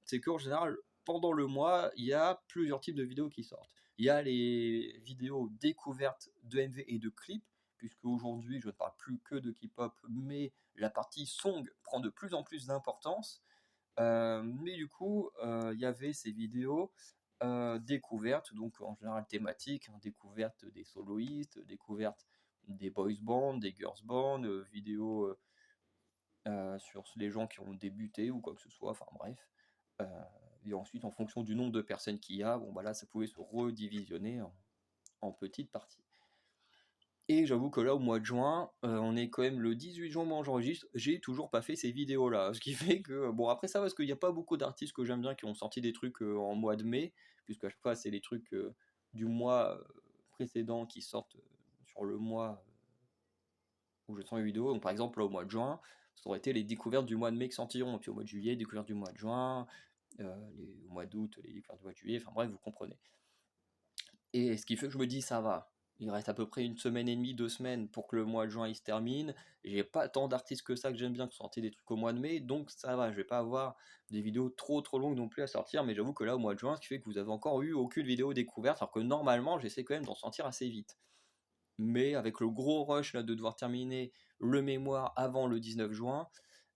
c'est qu'en général, pendant le mois, il y a plusieurs types de vidéos qui sortent. Il y a les vidéos découvertes de MV et de clips, puisque aujourd'hui je ne parle plus que de K-pop, mais la partie song prend de plus en plus d'importance. Mais du coup, il y avait ces vidéos découvertes, donc en général thématiques, hein, découverte des soloistes, découverte des boys bands, des girls bands, vidéos sur les gens qui ont débuté ou quoi que ce soit, enfin bref. et ensuite, en fonction du nombre de personnes qu'il y a, bon, bah là, ça pouvait se redivisionner en petites parties. Et j'avoue que là, au mois de juin, on est quand même le 18 juin, moi j'enregistre, j'ai toujours pas fait ces vidéos-là. Ce qui fait que, bon, après ça, parce qu'il n'y a pas beaucoup d'artistes que j'aime bien qui ont sorti des trucs en mois de mai, puisque à chaque fois, c'est les trucs du mois précédent qui sortent sur le mois où je sors une vidéo. Donc par exemple, là, au mois de juin, ça aurait été les découvertes du mois de mai qui sortiront, et puis au mois de juillet, découvertes du mois de juin, au mois d'août, les découvertes du mois de juillet, enfin bref, vous comprenez. Et ce qui fait que je me dis, ça va. Il reste à peu près une semaine et demie, 2 semaines pour que le mois de juin il se termine. J'ai pas tant d'artistes que ça que j'aime bien qui sortent des trucs au mois de mai, donc ça va. Je vais pas avoir des vidéos trop longues non plus à sortir, mais j'avoue que là au mois de juin, ce qui fait que vous avez encore eu aucune vidéo découverte, alors que normalement j'essaie quand même d'en sortir assez vite. Mais avec le gros rush là, de devoir terminer le mémoire avant le 19 juin,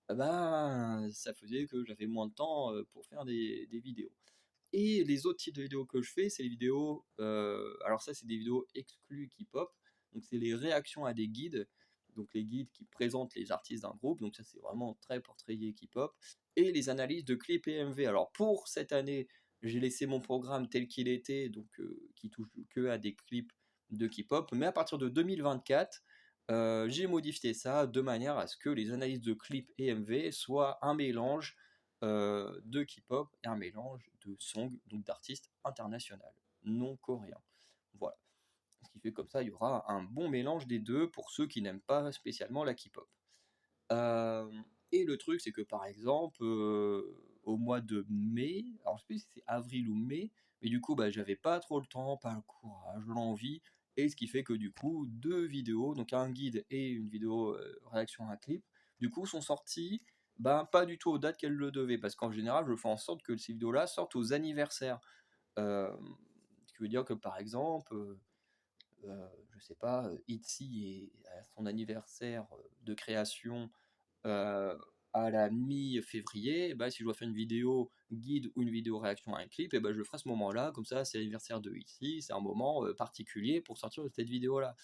ben ça faisait que j'avais moins de temps pour faire des vidéos. Et les autres types de vidéos que je fais, c'est les vidéos. Alors, ça, c'est des vidéos exclues K-pop. Donc, c'est les réactions à des guides. Donc, les guides qui présentent les artistes d'un groupe. Donc, ça, c'est vraiment très portrayé K-pop. Et les analyses de clips et MV. Alors, pour cette année, j'ai laissé mon programme tel qu'il était. Donc, qui touche que à des clips de K-pop. Mais à partir de 2024, j'ai modifié ça de manière à ce que les analyses de clips et MV soient un mélange de K-pop et un mélange de songs, donc d'artistes internationaux, non coréens. Voilà. Ce qui fait comme ça, il y aura un bon mélange des deux pour ceux qui n'aiment pas spécialement la K-pop. Euh, et le truc, c'est que par exemple, au mois de mai, alors je sais plus si c'est avril ou mai, mais du coup, bah, j'avais pas trop le temps, pas le courage, l'envie, et ce qui fait que du coup, 2 vidéos, donc un guide et une vidéo réaction à un clip, du coup, sont sorties, ben, pas du tout aux dates qu'elles le devaient, parce qu'en général, je fais en sorte que ces vidéos-là sortent aux anniversaires. Euh, Ce qui veut dire que par exemple, je sais pas, ITZY est à son anniversaire de création euh, à la mi-février, bah, si je dois faire une vidéo guide ou une vidéo réaction à un clip, et bah, je le ferai à ce moment-là, comme ça c'est l'anniversaire de ici, c'est un moment particulier pour sortir de cette vidéo-là.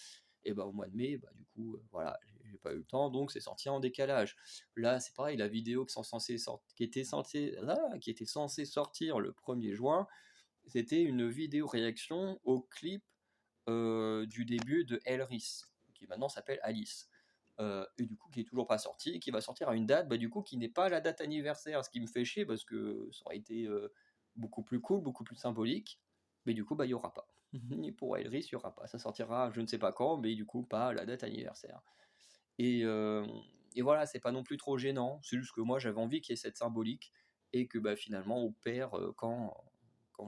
Et bah, au mois de mai, bah, du coup, voilà, j'ai pas eu le temps, donc c'est sorti en décalage. Là, c'est pareil, la vidéo qui était censée sortir le 1er juin, c'était une vidéo réaction au clip du début de Elris, qui maintenant s'appelle Alice. Et du coup qui est toujours pas sorti, qui va sortir à une date bah, du coup qui n'est pas la date anniversaire, ce qui me fait chier parce que ça aurait été beaucoup plus cool, beaucoup plus symbolique, mais du coup bah il y aura pas. Ni pour Elris il y aura pas, ça sortira je ne sais pas quand, mais du coup pas à la date anniversaire. Et, euh, et voilà, c'est pas non plus trop gênant, c'est juste que moi j'avais envie qu'il y ait cette symbolique et que bah, finalement on perd quand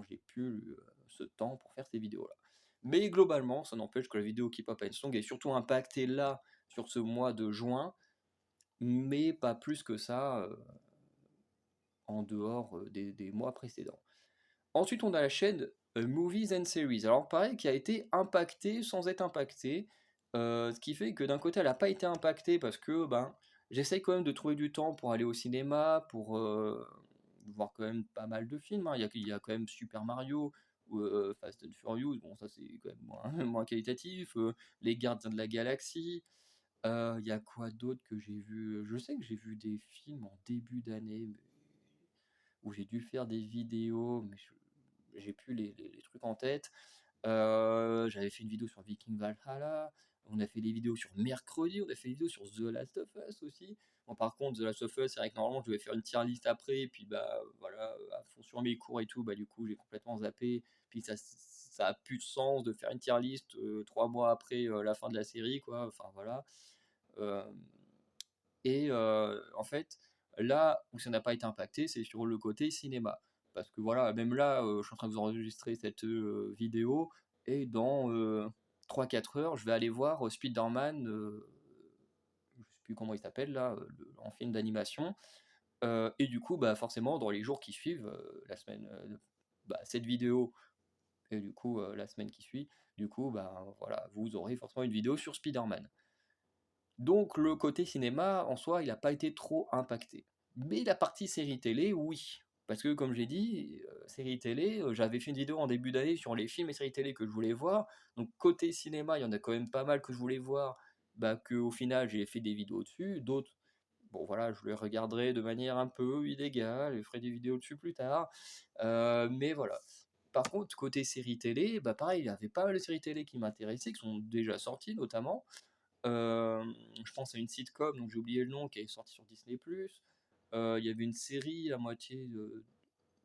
j'ai plus ce temps pour faire ces vidéos-là. Mais globalement, ça n'empêche que la vidéo K-pop and Song est surtout impactée là, sur ce mois de juin, mais pas plus que ça en dehors des mois précédents. Ensuite, on a la chaîne Movies and Series. Alors pareil, qui a été impactée sans être impactée, ce qui fait que d'un côté, elle n'a pas été impactée parce que ben, j'essaye quand même de trouver du temps pour aller au cinéma, pour voir quand même pas mal de films, hein. Il y a quand même Super Mario, ou Fast and Furious, bon ça c'est quand même moins, moins qualitatif, Les Gardiens de la Galaxie, il y a quoi d'autre que j'ai vu? Je sais que j'ai vu des films en début d'année, où j'ai dû faire des vidéos, mais j'ai plus les trucs en tête. J'avais fait une vidéo sur Viking Valhalla, on a fait des vidéos sur Mercredi, on a fait des vidéos sur The Last of Us aussi. Bon, par contre, The Last of Us, c'est vrai que normalement je devais faire une tier list après, et puis bah voilà, à fond sur mes cours et tout, bah du coup j'ai complètement zappé, puis ça a plus de sens de faire une tier list 3 mois après la fin de la série, quoi, enfin voilà. Euh, en fait, là où ça n'a pas été impacté, c'est sur le côté cinéma. Parce que voilà, même là, je suis en train de vous enregistrer cette vidéo, et dans 3-4 heures, je vais aller voir Spider-Man, je sais plus comment il s'appelle là, en film d'animation. Et du coup, bah, forcément, dans les jours qui suivent, la semaine, bah, cette vidéo, et du coup, la semaine qui suit, du coup, bah, voilà, vous aurez forcément une vidéo sur Spider-Man. Donc le côté cinéma, en soi, il n'a pas été trop impacté. Mais la partie série télé, oui. Parce que comme j'ai dit, série télé, j'avais fait une vidéo en début d'année sur les films et séries télé que je voulais voir. Donc côté cinéma, il y en a quand même pas mal que je voulais voir, bah, qu'au final j'ai fait des vidéos dessus. D'autres, bon voilà, je les regarderai de manière un peu illégale, je ferai des vidéos dessus plus tard, mais voilà. Par contre, côté séries télé, bah pareil, il y avait pas mal de séries télé qui m'intéressaient, qui sont déjà sorties notamment. Je pense à une sitcom, donc j'ai oublié le nom, qui est sortie sur Disney+. Il y avait une série à moitié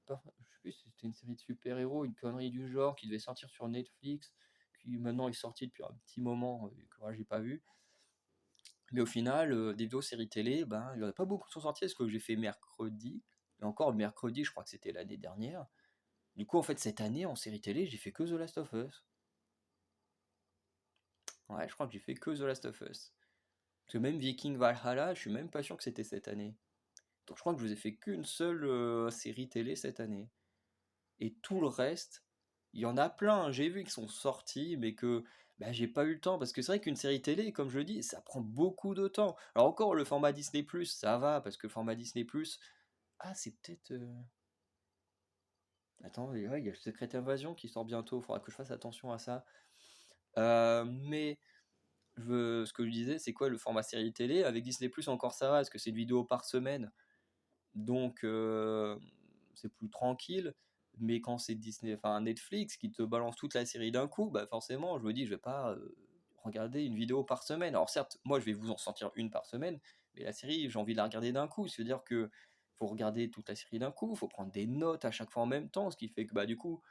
je sais plus si c'était une série de super-héros, une connerie du genre, qui devait sortir sur Netflix, qui maintenant est sortie depuis un petit moment, que moi j'ai pas vu. Mais au final, des vidéos séries télé, ben, il y en a pas beaucoup qui sont sorties, parce que j'ai fait mercredi, et encore mercredi, je crois que c'était l'année dernière. Du coup, en fait, cette année, en série télé, j'ai fait que The Last of Us. Ouais, je crois que j'ai fait que The Last of Us. Parce que même Viking Valhalla, je suis même pas sûr que c'était cette année. Donc je crois que je vous ai fait qu'une seule série télé cette année. Et tout le reste, il y en a plein, hein, j'ai vu qu'ils sont sortis, mais que bah, j'ai pas eu le temps. Parce que c'est vrai qu'une série télé, comme je le dis, ça prend beaucoup de temps. Alors encore, le format Disney+, ça va, parce que le format Disney+, ah, c'est peut-être... Attends, ouais, il y a le Secret Invasion qui sort bientôt, il faudra que je fasse attention à ça. Mais ce que je disais, c'est quoi le format série télé? Avec Disney+, encore ça va, parce que c'est une vidéo par semaine. Donc c'est plus tranquille. Mais quand c'est Disney, enfin Netflix qui te balance toute la série d'un coup, bah forcément, je me dis, je vais pas regarder une vidéo par semaine. Alors certes, moi je vais vous en sortir une par semaine, mais la série, j'ai envie de la regarder d'un coup. C'est-à-dire que faut regarder toute la série d'un coup, faut prendre des notes à chaque fois en même temps, ce qui fait que bah du coup,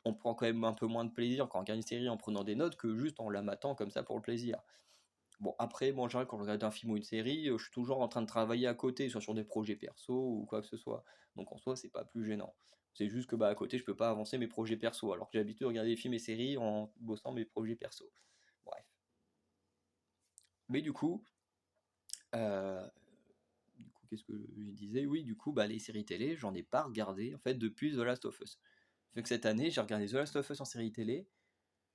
on prend quand même un peu moins de plaisir quand on regarde une série en prenant des notes que juste en la matant comme ça pour le plaisir. Bon, après, bon, en général, quand je regarde un film ou une série, je suis toujours en train de travailler à côté, soit sur des projets perso ou quoi que ce soit. Donc en soi, c'est pas plus gênant. C'est juste que bah, à côté, je peux pas avancer mes projets perso, alors que j'ai l'habitude de regarder des films et séries en bossant mes projets perso. Bref. Mais euh, qu'est-ce que je disais? Oui, du coup, bah, les séries télé, j'en ai pas regardé en fait depuis The Last of Us. Fait que cette année, j'ai regardé The Last of Us en série télé,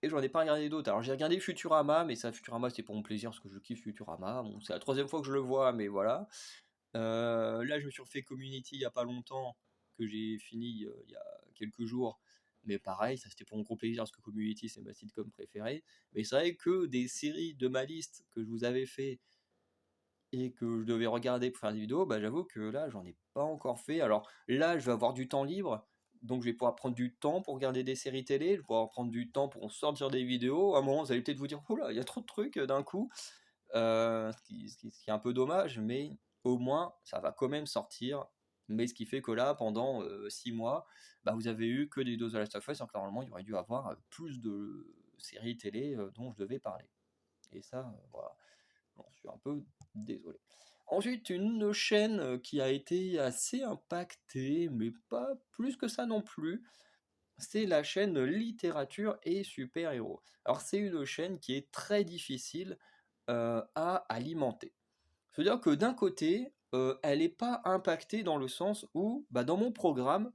et j'en ai pas regardé d'autres. Alors j'ai regardé Futurama, mais ça, Futurama, c'est pour mon plaisir parce que je kiffe Futurama. Bon, c'est la troisième fois que je le vois, mais voilà. Là, je me suis refait Community il y a pas longtemps, que j'ai fini il y a quelques jours. Mais pareil, ça c'était pour mon gros plaisir parce que Community c'est ma sitcom préférée. Mais c'est vrai que des séries de ma liste que je vous avais fait et que je devais regarder pour faire des vidéos, bah j'avoue que là j'en ai pas encore fait. Alors là, je vais avoir du temps libre, donc je vais pouvoir prendre du temps pour regarder des séries télé, je vais pouvoir prendre du temps pour sortir des vidéos. À un moment, vous allez peut-être vous dire, oula, il y a trop de trucs d'un coup. Ce qui est un peu dommage, mais au moins ça va quand même sortir. Mais ce qui fait que là, pendant 6 mois, bah, vous avez eu que des doses de Last of Us, alors que normalement il y aurait dû avoir plus de séries télé dont je devais parler. Et ça, voilà, j'en suis un peu désolé. Ensuite, une chaîne qui a été assez impactée, mais pas plus que ça non plus, c'est la chaîne Littérature et Super-Héros. Alors c'est une chaîne qui est très difficile à alimenter. C'est-à-dire que d'un côté, elle n'est pas impactée dans le sens où, bah, dans mon programme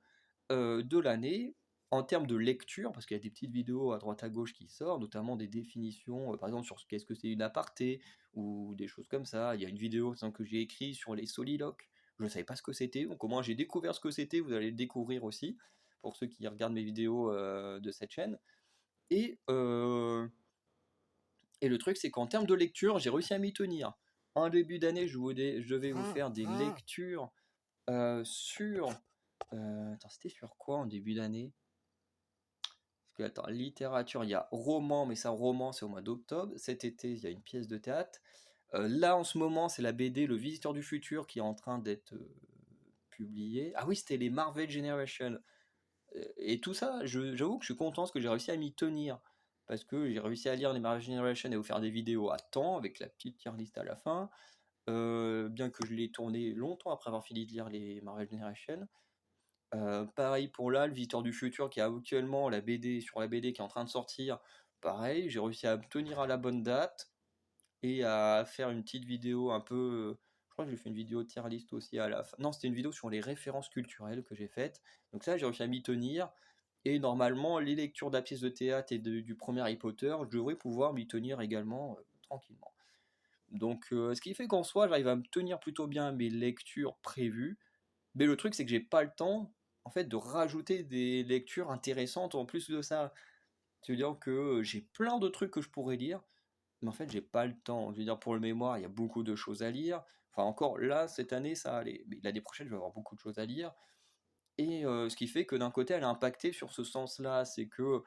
de l'année, en termes de lecture, parce qu'il y a des petites vidéos à droite à gauche qui sortent, notamment des définitions, par exemple sur qu'est-ce que c'est une aparté, ou des choses comme ça. Il y a une vidéo que j'ai écrite sur les soliloques. Je ne savais pas ce que c'était, donc au moins j'ai découvert ce que c'était, vous allez le découvrir aussi, pour ceux qui regardent mes vidéos de cette chaîne. Et, euh, et le truc, c'est qu'en termes de lecture, j'ai réussi à m'y tenir. En début d'année, je vais vous faire des lectures sur... attends, c'était sur quoi en début d'année? Parce que, attends, littérature, il y a roman, mais ça, roman, c'est au mois d'octobre. Cet été, il y a une pièce de théâtre. Là, en ce moment, c'est la BD Le Visiteur du Futur qui est en train d'être publiée. Ah oui, c'était les Marvel Generation. Et tout ça, j'avoue que je suis content parce que j'ai réussi à m'y tenir. Parce que j'ai réussi à lire les Marvel Generation et vous faire des vidéos à temps avec la petite tier list à la fin. Bien que je l'ai tourné longtemps après avoir fini de lire les Marvel Generation. Pareil pour là, le Visiteur du Futur qui a actuellement la BD sur la BD qui est en train de sortir. Pareil, j'ai réussi à me tenir à la bonne date et à faire une petite vidéo un peu. Je crois que j'ai fait une vidéo tier list aussi à la fin. Non, c'était une vidéo sur les références culturelles que j'ai faites. Donc ça, j'ai réussi à m'y tenir. Et normalement, les lectures de la pièce de théâtre et du premier Harry Potter, je devrais pouvoir m'y tenir également tranquillement. Donc, ce qui fait qu'en soi, j'arrive à me tenir plutôt bien à mes lectures prévues. Mais le truc, c'est que j'ai pas le temps, en fait, de rajouter des lectures intéressantes en plus de ça. C'est-à-dire que j'ai plein de trucs que je pourrais lire, mais en fait, j'ai pas le temps. Je veux dire, pour le mémoire, il y a beaucoup de choses à lire. Enfin encore là, cette année, ça allait. Mais l'année prochaine, je vais avoir beaucoup de choses à lire. Et ce qui fait que d'un côté, elle a impacté sur ce sens-là. C'est que,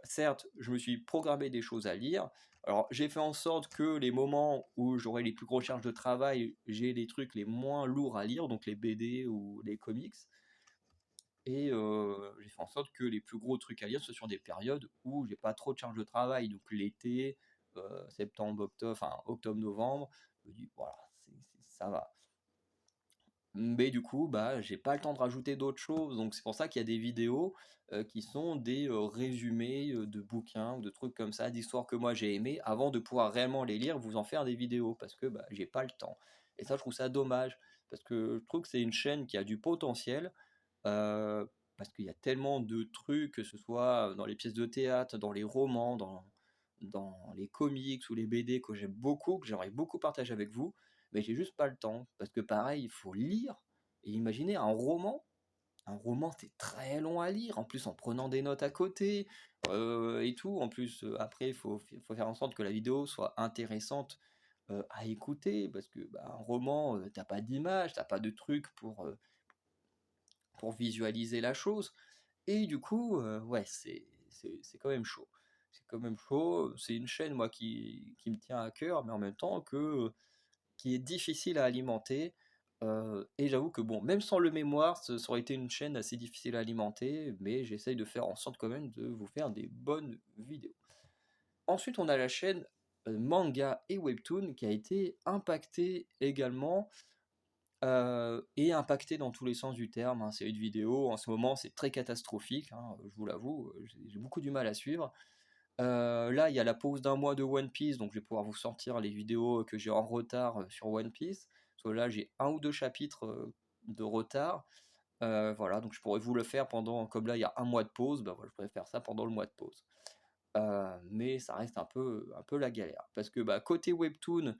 certes, je me suis programmé des choses à lire. Alors, j'ai fait en sorte que les moments où j'aurai les plus grosses charges de travail, j'ai les trucs les moins lourds à lire, donc les BD ou les comics. Et j'ai fait en sorte que les plus gros trucs à lire, ce sont des périodes où j'ai pas trop de charge de travail. Donc l'été, septembre, octobre, enfin octobre-novembre, je me dis voilà, ça va. Mais du coup, bah, j'ai pas le temps de rajouter d'autres choses. Donc c'est pour ça qu'il y a des vidéos qui sont des résumés de bouquins ou de trucs comme ça, d'histoires que moi j'ai aimées, avant de pouvoir réellement les lire, vous en faire des vidéos, parce que bah, j'ai pas le temps. Et ça, je trouve ça dommage, parce que je trouve que c'est une chaîne qui a du potentiel, euh, parce qu'il y a tellement de trucs, que ce soit dans les pièces de théâtre, dans les romans, dans les comics ou les BD que j'aime beaucoup, que j'aimerais beaucoup partager avec vous, mais j'ai juste pas le temps. Parce que pareil, il faut lire. Et imaginez un roman c'est très long à lire, en plus en prenant des notes à côté et tout. En plus, après, il faut faire en sorte que la vidéo soit intéressante à écouter, parce que bah, un roman, t'as pas d'image, t'as pas de truc pour visualiser la chose. Et du coup, ouais, c'est quand même chaud. C'est quand même chaud. C'est une chaîne, moi, qui me tient à cœur, mais en même temps qui est difficile à alimenter. Et j'avoue que, bon, même sans le mémoire, ça aurait été une chaîne assez difficile à alimenter, mais j'essaye de faire en sorte quand même de vous faire des bonnes vidéos. Ensuite, on a la chaîne Manga et Webtoon qui a été impactée également et impacté dans tous les sens du terme, hein. C'est une vidéo, en ce moment c'est très catastrophique, hein, je vous l'avoue, j'ai beaucoup du mal à suivre. Là, il y a la pause d'un mois de One Piece, donc je vais pouvoir vous sortir les vidéos que j'ai en retard sur One Piece. Parce que là, j'ai un ou deux chapitres de retard. Voilà, donc je pourrais vous le faire pendant, comme là, il y a un mois de pause, bah, voilà, je pourrais faire ça pendant le mois de pause. Mais ça reste un peu la galère. Parce que bah, côté Webtoon,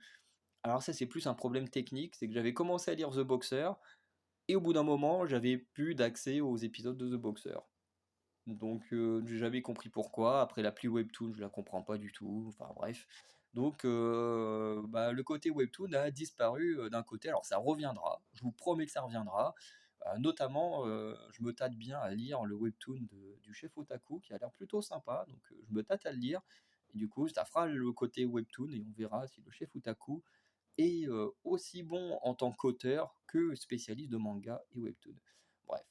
alors ça c'est plus un problème technique, c'est que j'avais commencé à lire The Boxer, et au bout d'un moment, j'avais plus d'accès aux épisodes de The Boxer. Donc j'ai jamais compris pourquoi. Après l'appli Webtoon, je la comprends pas du tout. Enfin bref. Donc bah, le côté Webtoon a disparu d'un côté. Alors ça reviendra. Je vous promets que ça reviendra. Notamment, je me tâte bien à lire le Webtoon du chef Otaku qui a l'air plutôt sympa. Donc je me tâte à le lire. Et du coup, ça fera le côté Webtoon et on verra si le chef Otaku est aussi bon en tant qu'auteur que spécialiste de manga et Webtoon. Bref.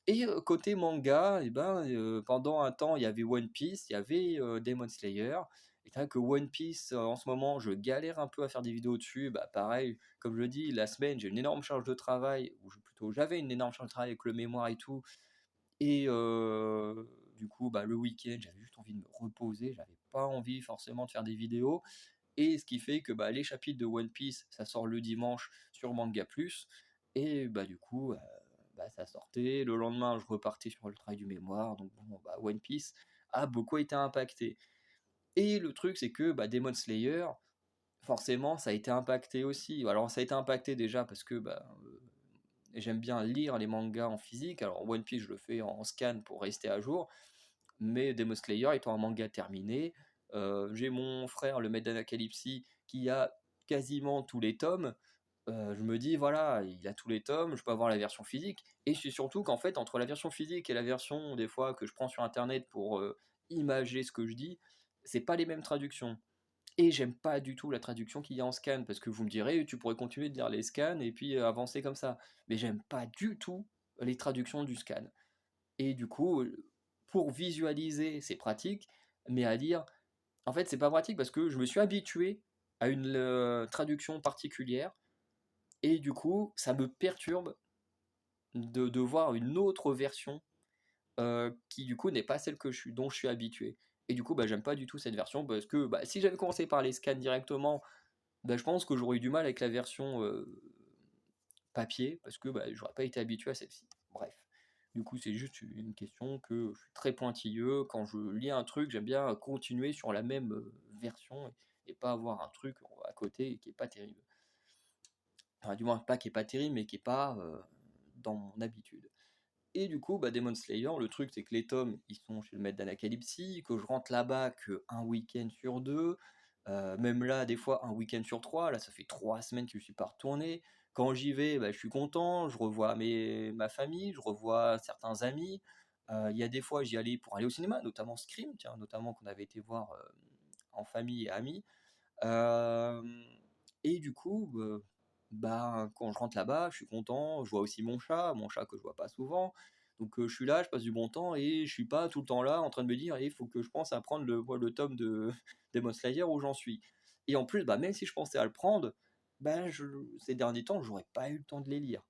Et côté manga, et ben, pendant un temps, il y avait One Piece, il y avait Demon Slayer. Et c'est vrai que One Piece, en ce moment, je galère un peu à faire des vidéos dessus. Bah, pareil, comme je le dis, la semaine, j'ai une énorme charge de travail, ou plutôt j'avais une énorme charge de travail avec le mémoire et tout. Et du coup, bah, le week-end, j'avais juste envie de me reposer, j'avais pas envie forcément de faire des vidéos. Et ce qui fait que bah, les chapitres de One Piece, ça sort le dimanche sur Manga Plus. Et bah, du coup, bah, ça sortait. Le lendemain, je repartais sur le travail du mémoire. Donc, bon, bah, One Piece a beaucoup été impacté. Et le truc, c'est que bah, Demon Slayer, forcément, ça a été impacté aussi. Alors, ça a été impacté déjà parce que bah, j'aime bien lire les mangas en physique. Alors, One Piece, je le fais en scan pour rester à jour. Mais Demon Slayer étant un manga terminé, j'ai mon frère, le maître d'Anacalypsie, qui a quasiment tous les tomes. Je me dis, voilà, il a tous les tomes, je peux avoir la version physique. Et c'est surtout qu'en fait, entre la version physique et la version, des fois, que je prends sur Internet pour imager ce que je dis, c'est pas les mêmes traductions. Et j'aime pas du tout la traduction qu'il y a en scan, parce que vous me direz, tu pourrais continuer de lire les scans et puis avancer comme ça. Mais j'aime pas du tout les traductions du scan. Et du coup, pour visualiser, c'est pratique, mais à lire, en fait, c'est pas pratique parce que je me suis habitué à une traduction particulière et du coup, ça me perturbe de voir une autre version qui du coup n'est pas celle dont je suis habitué. Et du coup, bah, j'aime pas du tout cette version parce que bah, si j'avais commencé par les scans directement, bah, je pense que j'aurais eu du mal avec la version papier parce que bah, j'aurais pas été habitué à celle-ci. Bref. Du coup, c'est juste une question que je suis très pointilleux. Quand je lis un truc, j'aime bien continuer sur la même version et pas avoir un truc à côté qui est pas terrible. Enfin, du moins, pas qui est pas terrible, mais qui est pas dans mon habitude. Et du coup, bah, Demon Slayer, le truc, c'est que les tomes, ils sont chez le maître d'Anacalypsie, que je rentre là-bas qu'un week-end sur deux. Même là, des fois, un week-end sur 3, là, ça fait 3 semaines que je suis pas retourné. Quand j'y vais, bah, je suis content, je revois ma famille, je revois certains amis. Il y a des fois, j'y allais pour aller au cinéma, notamment Scream, tiens, notamment qu'on avait été voir en famille et amis. Hem et du coup, bah, quand je rentre là-bas, je suis content, je vois aussi mon chat que je vois pas souvent. Donc je suis là, je passe du bon temps et je suis pas tout le temps là en train de me dire: «Il faut que je pense à prendre le tome de Demon Slayer où j'en suis». Et en plus, bah, même si je pensais à le prendre, bah, ces derniers temps, j'aurais pas eu le temps de les lire.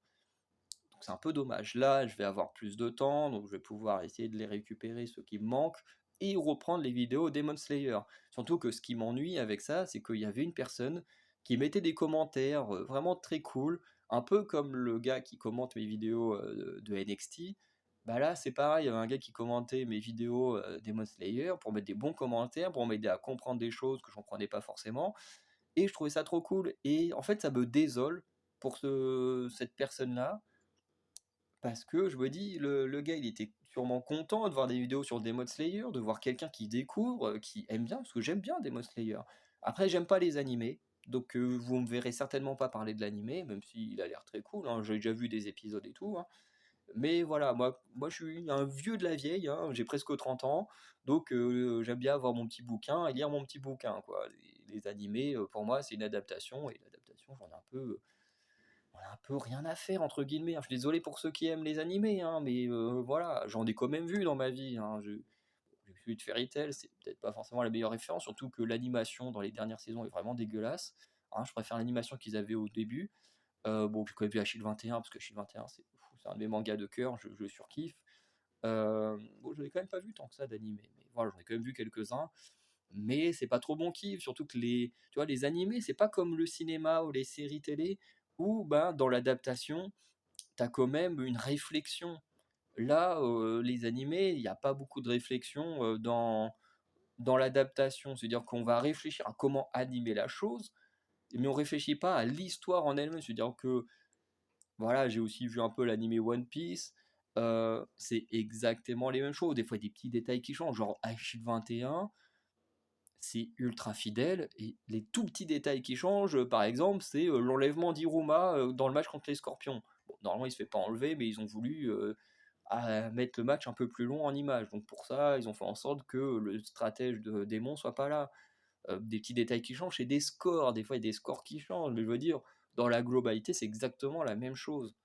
Donc c'est un peu dommage. Là, je vais avoir plus de temps, donc je vais pouvoir essayer de les récupérer, ceux qui me manquent, et reprendre les vidéos Demon Slayer. Surtout que ce qui m'ennuie avec ça, c'est qu'il y avait une personne qui mettait des commentaires vraiment très cool, un peu comme le gars qui commente mes vidéos de NXT. Bah là, c'est pareil, il y avait un gars qui commentait mes vidéos Demon Slayer pour mettre des bons commentaires, pour m'aider à comprendre des choses que je comprenais pas forcément. Et je trouvais ça trop cool. Et en fait, ça me désole pour cette personne-là, parce que je me dis, le gars, il était sûrement content de voir des vidéos sur Demon Slayer, de voir quelqu'un qui découvre, qui aime bien, parce que j'aime bien Demon Slayer. Après, j'aime pas les animés, donc vous me verrez certainement pas parler de l'animé, même s'il a l'air très cool, hein, j'ai déjà vu des épisodes et tout, hein. Mais voilà, moi je suis un vieux de la vieille, hein, j'ai presque 30 ans, donc j'aime bien avoir mon petit bouquin et lire mon petit bouquin, quoi. Les animés, pour moi, c'est une adaptation, et l'adaptation, j'en ai un peu rien à faire entre guillemets, hein. Je suis désolé pour ceux qui aiment les animés, hein, mais voilà, j'en ai quand même vu dans ma vie, hein. J'ai vu de Fairy Tail, c'est peut-être pas forcément la meilleure référence, surtout que l'animation dans les dernières saisons est vraiment dégueulasse, hein. Je préfère l'animation qu'ils avaient au début. Bon, j'ai quand même vu Achille 21, parce que Achille 21, c'est un de mes mangas de cœur, je surkiffe. Bon, je n'ai quand même pas vu tant que ça d'animés, mais voilà, j'en ai quand même vu quelques-uns. Mais c'est pas trop mon kiff, surtout que tu vois, les animés, c'est pas comme le cinéma ou les séries télé, où ben, dans l'adaptation, tu as quand même une réflexion. Là, les animés, il n'y a pas beaucoup de réflexion dans l'adaptation. C'est-à-dire qu'on va réfléchir à comment animer la chose, mais on réfléchit pas à l'histoire en elle-même. C'est-à-dire que, voilà, j'ai aussi vu un peu l'animé One Piece. C'est exactement les mêmes choses. Des fois, il y a des petits détails qui changent. Genre, Aishid 21, c'est ultra fidèle, et les tout petits détails qui changent, par exemple, c'est l'enlèvement d'Iruma dans le match contre les Scorpions. Bon, normalement, il se fait pas enlever, mais ils ont voulu mettre le match un peu plus long en image. Donc pour ça, ils ont fait en sorte que le stratège de démon soit pas là. Des petits détails qui changent, et des scores. Des fois, il y a des scores qui changent, mais je veux dire, dans la globalité, c'est exactement la même chose.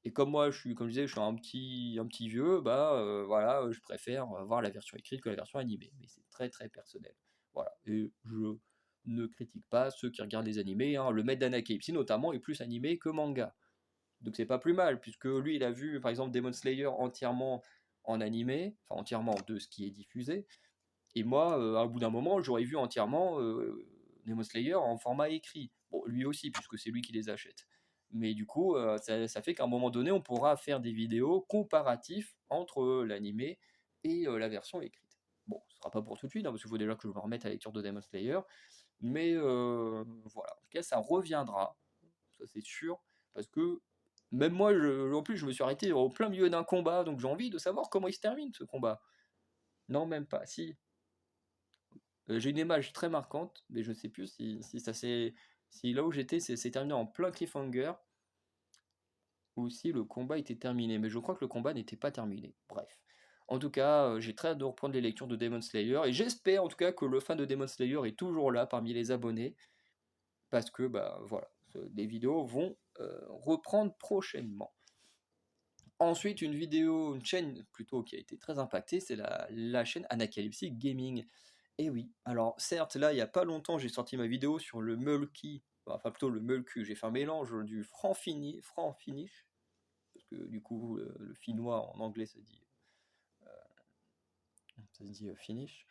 Et comme moi, comme je disais, je suis un petit vieux, bah voilà, je préfère voir la version écrite que la version animée. Mais c'est très très personnel. Voilà. Et je ne critique pas ceux qui regardent les animés, hein. Le maître d'Anakaipsi notamment est plus animé que manga. Donc c'est pas plus mal, puisque lui il a vu par exemple Demon Slayer entièrement en animé, enfin entièrement de ce qui est diffusé. Et moi, à bout d'un moment, j'aurais vu entièrement Demon Slayer en format écrit. Bon, lui aussi, puisque c'est lui qui les achète. Mais du coup, ça fait qu'à un moment donné, on pourra faire des vidéos comparatifs entre l'animé et la version écrite. Bon, ce sera pas pour tout de suite, hein, parce qu'il faut déjà que je me remette à la lecture de Demon Slayer. Mais voilà, en tout cas, ça reviendra, ça c'est sûr, parce que même moi, en plus, je me suis arrêté au plein milieu d'un combat, donc j'ai envie de savoir comment il se termine ce combat. Non, même pas. Si, j'ai une image très marquante, mais je sais plus si là où j'étais, c'est terminé en plein cliffhanger, ou si le combat était terminé. Mais je crois que le combat n'était pas terminé. Bref. En tout cas, j'ai très hâte de reprendre les lectures de Demon Slayer, et j'espère en tout cas que le fan de Demon Slayer est toujours là parmi les abonnés, parce que bah voilà, les vidéos vont reprendre prochainement. Ensuite, une chaîne plutôt qui a été très impactée, c'est la chaîne Anacalypse Gaming. Et oui, alors certes, là, il n'y a pas longtemps, j'ai sorti ma vidéo sur le Mulky, enfin plutôt le Mulku, j'ai fait un mélange du franc finish, parce que du coup, le finnois en anglais, ça se dit finish.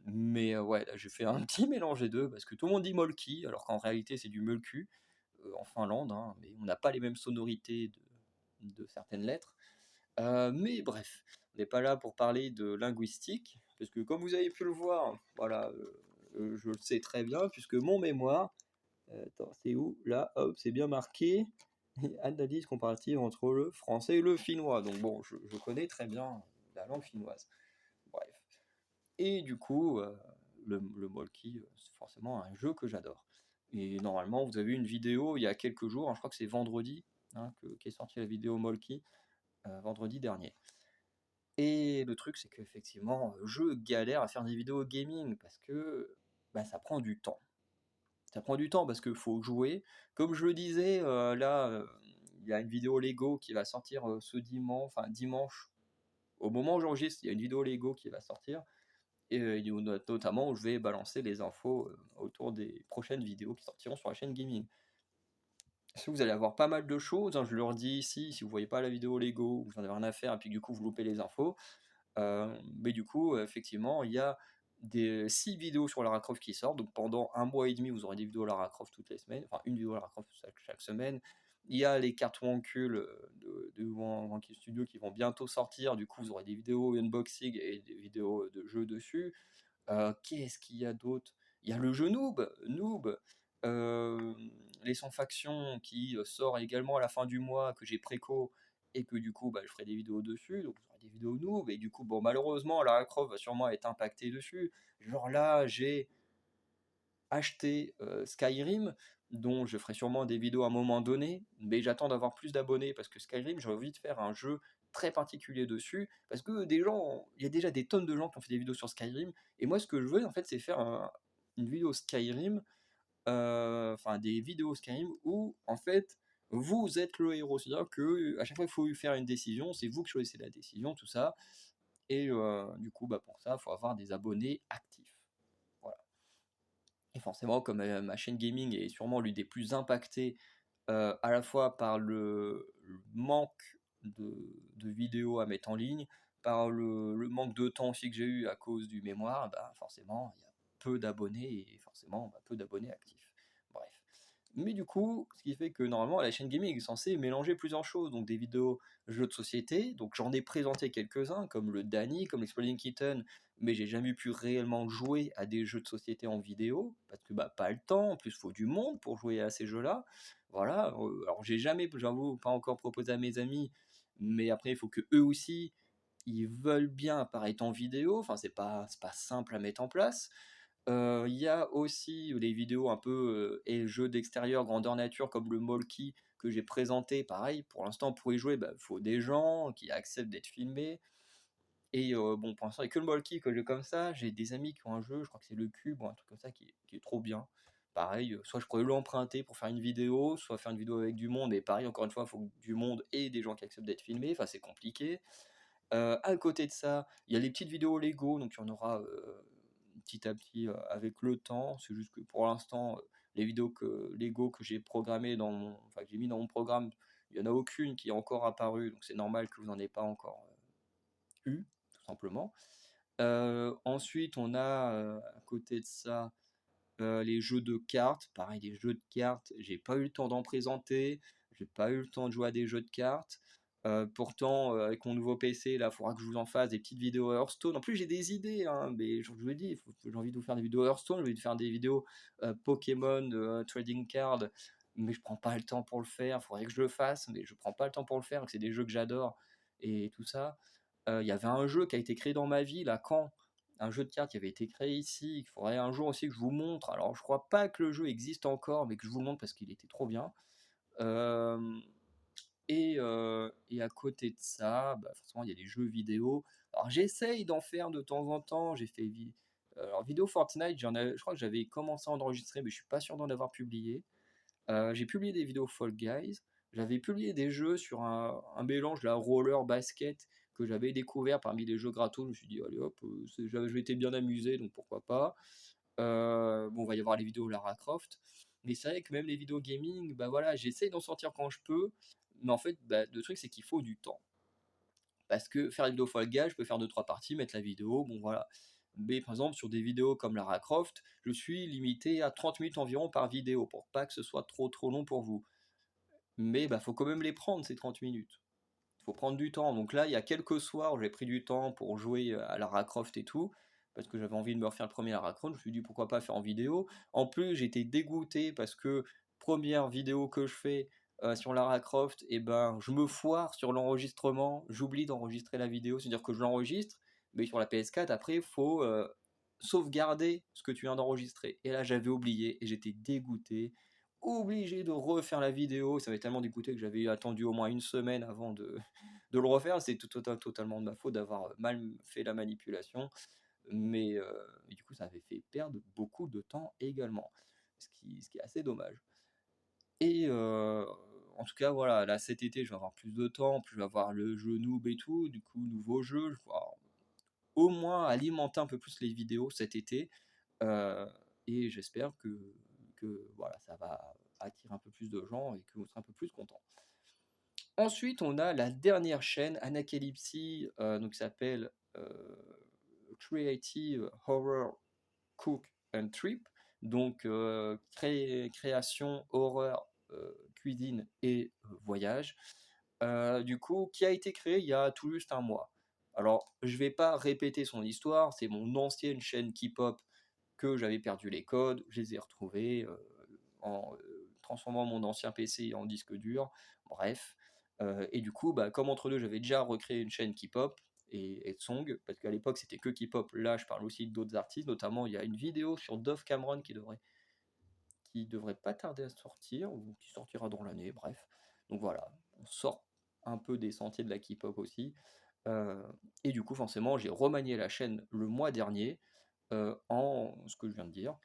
Mais ouais, là, j'ai fait un petit mélange des deux, parce que tout le monde dit Molki, alors qu'en réalité, c'est du Mulku, en Finlande, hein, mais on n'a pas les mêmes sonorités de certaines lettres. Mais bref, on n'est pas là pour parler de linguistique, parce que comme vous avez pu le voir, voilà, je le sais très bien, puisque mon mémoire, attends, c'est où? Là, hop, c'est bien marqué, analyse comparative entre le français et le finnois. Donc bon, je connais très bien la langue finnoise. Bref. Et du coup, le Molki, c'est forcément un jeu que j'adore. Et normalement, vous avez vu une vidéo il y a quelques jours, hein, je crois que c'est vendredi, hein, qu'est sortie la vidéo Molki, vendredi dernier. Et le truc, c'est qu'effectivement, je galère à faire des vidéos gaming parce que bah, ça prend du temps. Ça prend du temps parce qu'il faut jouer. Comme je le disais, là, il y a une vidéo Lego qui va sortir ce dimanche, enfin dimanche, au moment où j'enregistre, il y a une vidéo Lego qui va sortir. Et notamment où je vais balancer les infos autour des prochaines vidéos qui sortiront sur la chaîne gaming. Parce que vous allez avoir pas mal de choses, hein, je leur dis ici, si vous voyez pas la vidéo Lego, vous en avez rien à faire, et puis du coup vous loupez les infos. Mais du coup, effectivement, il y a des 6 vidéos sur Lara Croft qui sortent. Donc pendant un mois et demi, vous aurez des vidéos Lara Croft toutes les semaines, enfin une vidéo Lara Croft chaque semaine. Il y a les cartes Wankul de Wanky Studio qui vont bientôt sortir. Du coup, vous aurez des vidéos unboxing et des vidéos de jeux dessus. Qu'est-ce qu'il y a d'autre? Il y a le jeu Noob, euh, les sans factions qui sort également à la fin du mois, que j'ai préco, et que du coup bah, je ferai des vidéos dessus, donc j'aurai des vidéos Noob, et du coup bon malheureusement Lara Croft va sûrement être impactée dessus. Genre là j'ai acheté Skyrim, dont je ferai sûrement des vidéos à un moment donné, mais j'attends d'avoir plus d'abonnés parce que Skyrim, j'ai envie de faire un jeu très particulier dessus, parce que il y a déjà des tonnes de gens qui ont fait des vidéos sur Skyrim, et moi ce que je veux en fait c'est faire une vidéo Skyrim, enfin des vidéos Skyrim où en fait vous êtes le héros, c'est-à-dire que à chaque fois qu'il faut faire une décision, c'est vous qui choisissez la décision, tout ça, et du coup bah, pour ça il faut avoir des abonnés actifs. Voilà. Et forcément, comme ma chaîne gaming est sûrement l'une des plus impactées, à la fois par le manque de vidéos à mettre en ligne, par le manque de temps aussi que j'ai eu à cause du mémoire, bah forcément, il y a peu d'abonnés et forcément peu d'abonnés actifs. Bref. Mais du coup, ce qui fait que normalement la chaîne gaming est censée mélanger plusieurs choses, donc des vidéos jeux de société, donc j'en ai présenté quelques-uns, comme le Danny, comme l'Exploding Kitten, mais j'ai jamais pu réellement jouer à des jeux de société en vidéo, parce que bah pas le temps, en plus il faut du monde pour jouer à ces jeux-là. Voilà, alors j'ai jamais, j'avoue, pas encore proposé à mes amis, mais après il faut que eux aussi, ils veulent bien apparaître en vidéo, enfin c'est pas simple à mettre en place. Il y a aussi les vidéos un peu et jeux d'extérieur grandeur nature comme le Molki que j'ai présenté. Pareil, pour l'instant, pour y jouer, il faut des gens qui acceptent d'être filmés. Et bon, pour l'instant, il n'y a que le Molki que j'ai comme ça. J'ai des amis qui ont un jeu, je crois que c'est le Cube ou un truc comme ça qui est trop bien. Pareil, soit je pourrais l'emprunter pour faire une vidéo, soit faire une vidéo avec du monde. Et pareil, encore une fois, il faut du monde et des gens qui acceptent d'être filmés. Enfin, c'est compliqué. À côté de ça, il y a les petites vidéos Lego, donc il y en aura petit à petit avec le temps. C'est juste que pour l'instant, les vidéos Lego que j'ai programmées enfin que j'ai mis dans mon programme, il n'y en a aucune qui est encore apparue, donc c'est normal que vous n'en ayez pas encore eu, tout simplement. Ensuite, on a à côté de ça les jeux de cartes. Pareil, les jeux de cartes, j'ai pas eu le temps d'en présenter, j'ai pas eu le temps de jouer à des jeux de cartes. Pourtant, avec mon nouveau PC, là, il faudra que je vous en fasse des petites vidéos Hearthstone. En plus, j'ai des idées, hein, mais je vous l'ai dit, j'ai envie de vous faire des vidéos Hearthstone, j'ai envie de faire des vidéos Pokémon, Trading Card, mais je prends pas le temps pour le faire. Il faudrait que je le fasse, mais je prends pas le temps pour le faire, c'est des jeux que j'adore et tout ça. Il y avait un jeu qui a été créé dans ma ville, à Caen, un jeu de cartes qui avait été créé ici. Il faudrait un jour aussi que je vous montre. Alors, je crois pas que le jeu existe encore, mais que je vous le montre parce qu'il était trop bien. Euh, et à côté de ça, bah, forcément, il y a des jeux vidéo. Alors, j'essaye d'en faire de temps en temps. J'ai fait alors, vidéo Fortnite, je crois que j'avais commencé à enregistrer, mais je suis pas sûr d'en avoir publié. J'ai publié des vidéos Fall Guys. J'avais publié des jeux sur un mélange de la roller basket que j'avais découvert parmi les jeux gratos. Je me suis dit, allez hop, je m'étais bien amusé, donc pourquoi pas. Bon, il va y avoir les vidéos Lara Croft. Mais c'est vrai que même les vidéos gaming, bah voilà, j'essaye d'en sortir quand je peux. Mais en fait, bah, le truc, c'est qu'il faut du temps. Parce que faire une vidéo Fall Guys, je peux faire 2-3 parties, mettre la vidéo, bon voilà. Mais par exemple, sur des vidéos comme Lara Croft, je suis limité à 30 minutes environ par vidéo pour pas que ce soit trop long pour vous. Mais bah, faut quand même les prendre ces 30 minutes. Il faut prendre du temps. Donc là, il y a quelques soirs où j'ai pris du temps pour jouer à Lara Croft et tout, parce que j'avais envie de me refaire le premier Lara Croft. Je me suis dit pourquoi pas faire en vidéo. En plus, j'étais dégoûté parce que première vidéo que je fais sur Lara Croft, et ben je me foire sur l'enregistrement. J'oublie d'enregistrer la vidéo, c'est-à-dire que je l'enregistre, mais sur la PS4, après, il faut sauvegarder ce que tu viens d'enregistrer. Et là, j'avais oublié et j'étais dégoûté, obligé de refaire la vidéo. Ça m'avait tellement dégoûté que j'avais attendu au moins une semaine avant de le refaire. C'est totalement de ma faute d'avoir mal fait la manipulation. Mais du coup, ça avait fait perdre beaucoup de temps également, ce qui est assez dommage. Et en tout cas, voilà, là cet été, je vais avoir plus de temps, puis je vais avoir le jeu Noob et tout, du coup, nouveau jeu, je vais pouvoir au moins alimenter un peu plus les vidéos cet été. euh, et j'espère que voilà, ça va attirer un peu plus de gens et que vous serez un peu plus contents. Ensuite, on a la dernière chaîne, Anacalypsy, donc qui s'appelle Creative Horror Cook and Trip, donc création, horreur, cuisine et voyage. Du coup, qui a été créé il y a tout juste un mois. Alors, je vais pas répéter son histoire, c'est mon ancienne chaîne K-pop que j'avais perdu les codes, je les ai retrouvés en transformant mon ancien PC en disque dur, bref. Et du coup, bah, comme entre deux, j'avais déjà recréé une chaîne K-pop et Song, parce qu'à l'époque c'était que K-pop, là je parle aussi d'autres artistes, notamment il y a une vidéo sur Dove Cameron qui devrait pas tarder à sortir, ou qui sortira dans l'année, bref. Donc voilà, on sort un peu des sentiers de la K-pop aussi. Euh, et du coup, forcément, j'ai remanié la chaîne le mois dernier en ce que je viens de dire.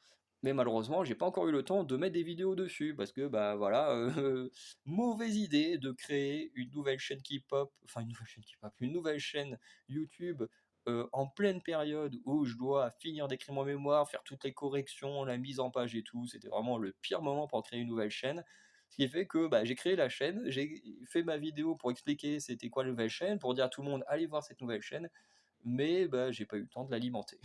Mais malheureusement, j'ai pas encore eu le temps de mettre des vidéos dessus parce que bah voilà, mauvaise idée de créer une nouvelle chaîne K-pop, enfin une nouvelle chaîne K-pop, une nouvelle chaîne YouTube en pleine période où je dois finir d'écrire mon mémoire, faire toutes les corrections, la mise en page et tout. C'était vraiment le pire moment pour créer une nouvelle chaîne. Ce qui fait que bah, j'ai créé la chaîne, j'ai fait ma vidéo pour expliquer c'était quoi la nouvelle chaîne, pour dire à tout le monde allez voir cette nouvelle chaîne, mais bah, j'ai pas eu le temps de l'alimenter.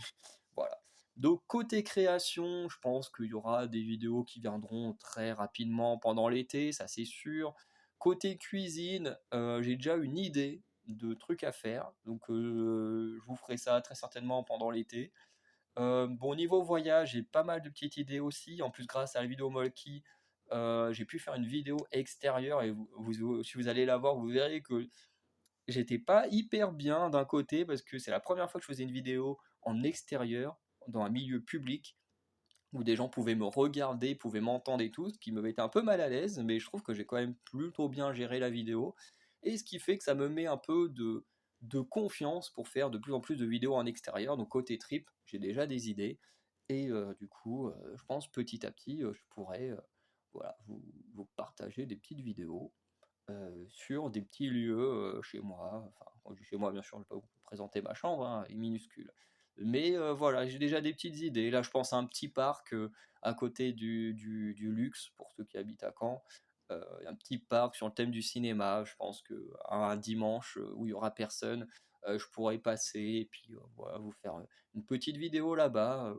Voilà. Donc côté création, je pense qu'il y aura des vidéos qui viendront très rapidement pendant l'été, ça c'est sûr. Côté cuisine, j'ai déjà une idée de trucs à faire, donc je vous ferai ça très certainement pendant l'été. Bon, niveau voyage, j'ai pas mal de petites idées aussi. En plus, grâce à la vidéo Molky, j'ai pu faire une vidéo extérieure et si vous allez la voir, vous verrez que j'étais pas hyper bien d'un côté parce que c'est la première fois que je faisais une vidéo en extérieur, dans un milieu public, où des gens pouvaient me regarder, pouvaient m'entendre et tout, ce qui me mettait un peu mal à l'aise, mais je trouve que j'ai quand même plutôt bien géré la vidéo, et ce qui fait que ça me met un peu de confiance pour faire de plus en plus de vidéos en extérieur, donc côté trip, j'ai déjà des idées, et du coup, je pense petit à petit, je pourrais voilà, vous partager des petites vidéos sur des petits lieux chez moi. Enfin, quand je dis chez moi, bien sûr, je ne vais pas vous présenter ma chambre, hein, elle est minuscule. Mais voilà, j'ai déjà des petites idées. Là, je pense à un petit parc à côté du luxe, pour ceux qui habitent à Caen. Un petit parc sur le thème du cinéma. Je pense qu'un dimanche où il y aura personne, je pourrais passer et puis voilà, vous faire une petite vidéo là-bas.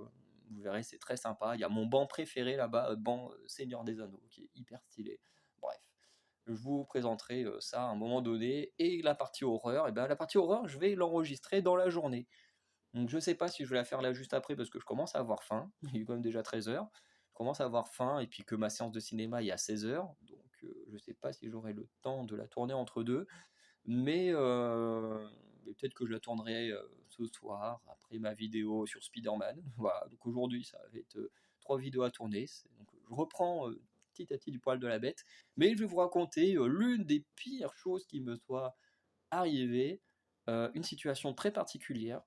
Vous verrez, c'est très sympa. Il y a mon banc préféré là-bas, banc Seigneur des Anneaux, qui est hyper stylé. Bref, je vous présenterai ça à un moment donné. Et la partie horreur, et ben la partie horreur, je vais l'enregistrer dans la journée. Donc je sais pas si je vais la faire là juste après parce que je commence à avoir faim. Il est quand même déjà 13h. Je commence à avoir faim et puis que ma séance de cinéma est à 16h. Donc je sais pas si j'aurai le temps de la tourner entre deux. Mais peut-être que je la tournerai ce soir après ma vidéo sur Spider-Man. Voilà, donc aujourd'hui ça va être 3 vidéos à tourner. Donc je reprends petit à petit du poil de la bête. Mais je vais vous raconter l'une des pires choses qui me soit arrivée, une situation très particulière.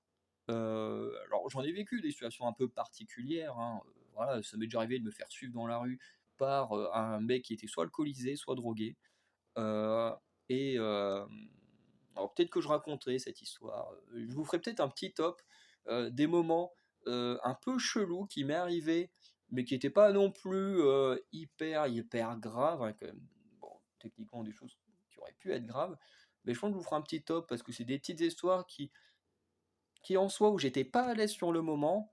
Alors j'en ai vécu des situations un peu particulières, hein. Voilà, ça m'est déjà arrivé de me faire suivre dans la rue par un mec qui était soit alcoolisé, soit drogué. Euh, et alors peut-être que je raconterai cette histoire. Je vous ferai peut-être un petit top des moments un peu chelous qui m'est arrivé, mais qui n'étaient pas non plus hyper graves, hein, quand même. Bon, techniquement des choses qui auraient pu être graves, mais je pense que je vous ferai un petit top parce que c'est des petites histoires qui en soi où j'étais pas à l'aise sur le moment,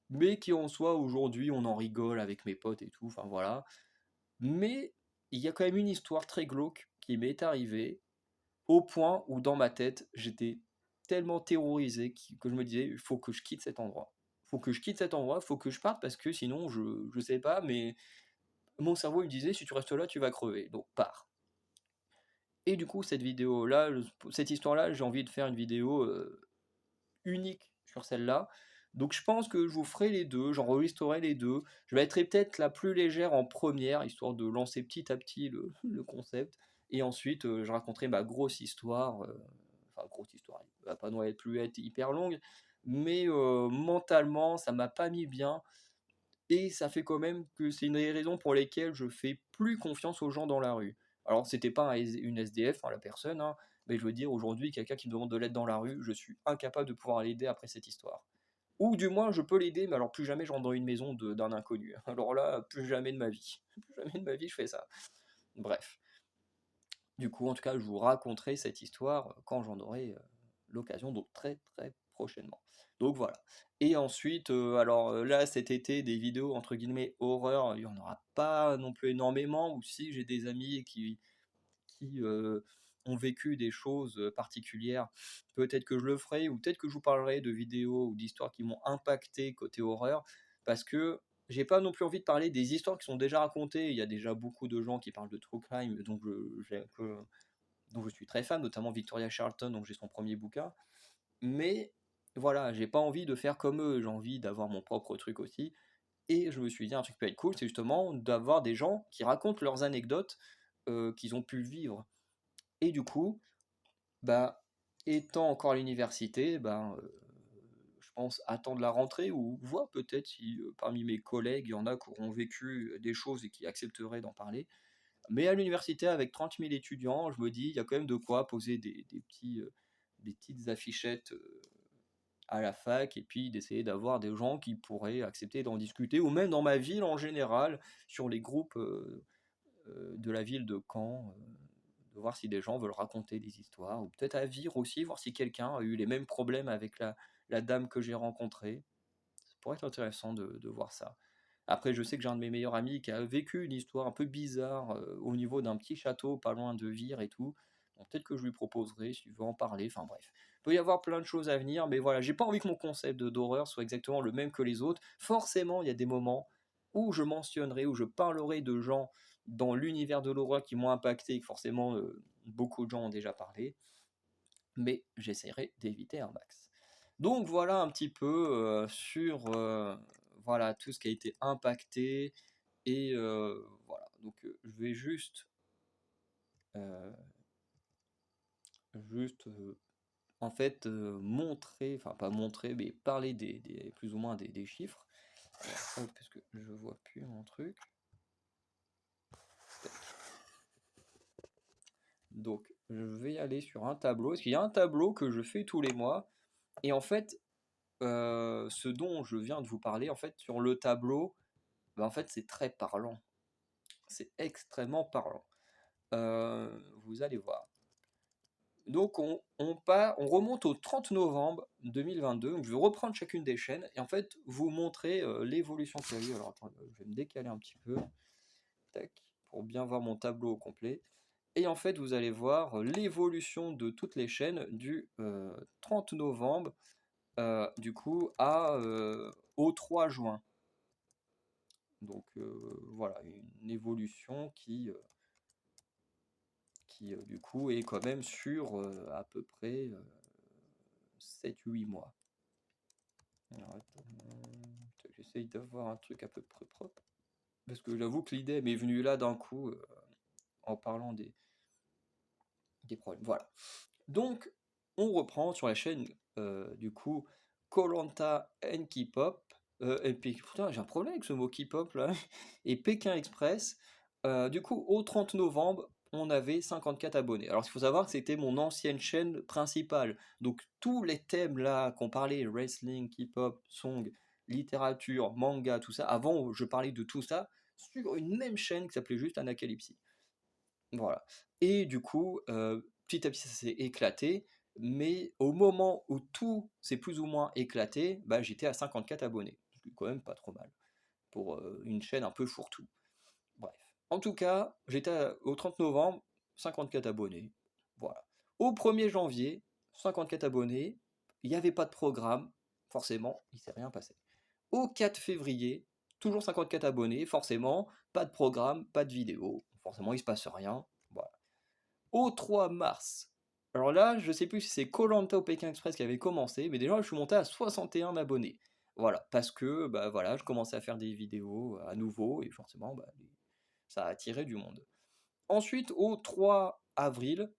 mais qui en soi aujourd'hui on en rigole avec mes potes et tout. Enfin voilà. Mais il y a quand même une histoire très glauque qui m'est arrivée au point où dans ma tête, j'étais tellement terrorisé que je me disais, il faut que je quitte cet endroit. Il faut que je quitte cet endroit, il faut que je parte parce que sinon, je sais pas, mais mon cerveau il me disait, si tu restes là, tu vas crever. Donc pars. Et du coup, cette vidéo-là, cette histoire-là, j'ai envie de faire une vidéo unique sur celle-là. Donc je pense que je vous ferai les deux, j'enregistrerai les deux. Je mettrai peut-être la plus légère en première, histoire de lancer petit à petit le concept. Et ensuite, je raconterai ma grosse histoire. Enfin, grosse histoire, elle va pas non plus être hyper longue. Mais mentalement, ça m'a pas mis bien. Et ça fait quand même que c'est une des raisons pour lesquelles je fais plus confiance aux gens dans la rue. Alors, c'était pas une SDF, hein, la personne, hein, mais je veux dire, aujourd'hui, quelqu'un qui me demande de l'aide dans la rue, je suis incapable de pouvoir l'aider après cette histoire. Ou du moins, je peux l'aider, mais alors plus jamais je rentre dans une maison d'un inconnu. Alors là, plus jamais de ma vie. Plus jamais de ma vie, je fais ça. Bref. Du coup, en tout cas, je vous raconterai cette histoire quand j'en aurai l'occasion, donc très très prochainement. Donc voilà. Et ensuite, alors là, cet été, des vidéos entre guillemets horreur, il n'y en aura pas non plus énormément, ou si j'ai des amis qui ont vécu des choses particulières, peut-être que je le ferai, ou peut-être que je vous parlerai de vidéos ou d'histoires qui m'ont impacté côté horreur, parce que j'ai pas non plus envie de parler des histoires qui sont déjà racontées. Il y a déjà beaucoup de gens qui parlent de true crime, dont je suis très fan, notamment Victoria Charlton, donc j'ai son premier bouquin. Mais voilà, j'ai pas envie de faire comme eux, j'ai envie d'avoir mon propre truc aussi. Et je me suis dit, un truc qui peut être cool, c'est justement d'avoir des gens qui racontent leurs anecdotes qu'ils ont pu vivre. Et du coup, bah, étant encore à l'université, je pense attendre la rentrée ou voir peut-être si parmi mes collègues, il y en a qui auront vécu des choses et qui accepteraient d'en parler. Mais à l'université, avec 30 000 étudiants, je me dis, il y a quand même de quoi poser des petites affichettes à la fac et puis d'essayer d'avoir des gens qui pourraient accepter d'en discuter, ou même dans ma ville en général, sur les groupes de la ville de Caen, de voir si des gens veulent raconter des histoires, ou peut-être à Vire aussi, voir si quelqu'un a eu les mêmes problèmes avec la dame que j'ai rencontrée. Ça pourrait être intéressant de voir ça. Après, je sais que j'ai un de mes meilleurs amis qui a vécu une histoire un peu bizarre au niveau d'un petit château pas loin de Vire et tout. Donc peut-être que je lui proposerai s'il veut en parler. Enfin bref, il peut y avoir plein de choses à venir, mais voilà, j'ai pas envie que mon concept d'horreur soit exactement le même que les autres. Forcément, il y a des moments où je mentionnerai, où je parlerai de gens dans l'univers de l'horreur qui m'ont impacté et que forcément beaucoup de gens ont déjà parlé, mais j'essaierai d'éviter un max. Donc voilà un petit peu sur voilà, tout ce qui a été impacté. Et voilà, donc je vais euh, juste en fait montrer, enfin pas montrer, mais parler plus ou moins des chiffres. Alors, hop, parce que je vois plus mon truc. Donc je vais aller sur un tableau, parce qu'il y a un tableau que je fais tous les mois. Et en fait, ce dont je viens de vous parler, en fait, sur le tableau, en fait, c'est très parlant. C'est extrêmement parlant. Vous allez voir. Donc on remonte au 30 novembre 2022. Donc je vais reprendre chacune des chaînes et en fait vous montrer l'évolution qu'il y a eu. Alors attends, je vais me décaler un petit peu, tac, pour bien voir mon tableau au complet. Et en fait vous allez voir l'évolution de toutes les chaînes du 30 novembre du coup au 3 juin. Donc voilà, une évolution qui du coup est quand même sur à peu près 7-8 mois. Alors, j'essaye d'avoir un truc à peu près propre. Parce que j'avoue que l'idée m'est venue là d'un coup en parlant des problèmes. Voilà. Donc, on reprend sur la chaîne du coup Koh-Lanta and K-pop. Et puis, putain, j'ai un problème avec ce mot K-pop là. Et Pékin Express. Du coup, au 30 novembre, on avait 54 abonnés. Alors, il faut savoir que c'était mon ancienne chaîne principale. Donc, tous les thèmes là qu'on parlait, wrestling, K-pop, song, littérature, manga, tout ça, avant, je parlais de tout ça sur une même chaîne qui s'appelait juste Anacalypsy. Voilà. Et du coup, petit à petit, ça s'est éclaté. Mais au moment où tout s'est plus ou moins éclaté, bah, j'étais à 54 abonnés. Ce qui est quand même pas trop mal pour une chaîne un peu fourre-tout. Bref. En tout cas, au 30 novembre, 54 abonnés. Voilà. Au 1er janvier, 54 abonnés. Il n'y avait pas de programme. Forcément, il ne s'est rien passé. Au 4 février, toujours 54 abonnés. Forcément, pas de programme, pas de vidéo. Forcément, il ne se passe rien. Voilà. Au 3 mars. Alors là, je sais plus si c'est Koh Lanta ou Pékin Express qui avait commencé, mais déjà, je suis monté à 61 abonnés. Voilà, parce que bah, voilà, je commençais à faire des vidéos à nouveau et forcément bah, ça a attiré du monde. Ensuite, au 3 avril,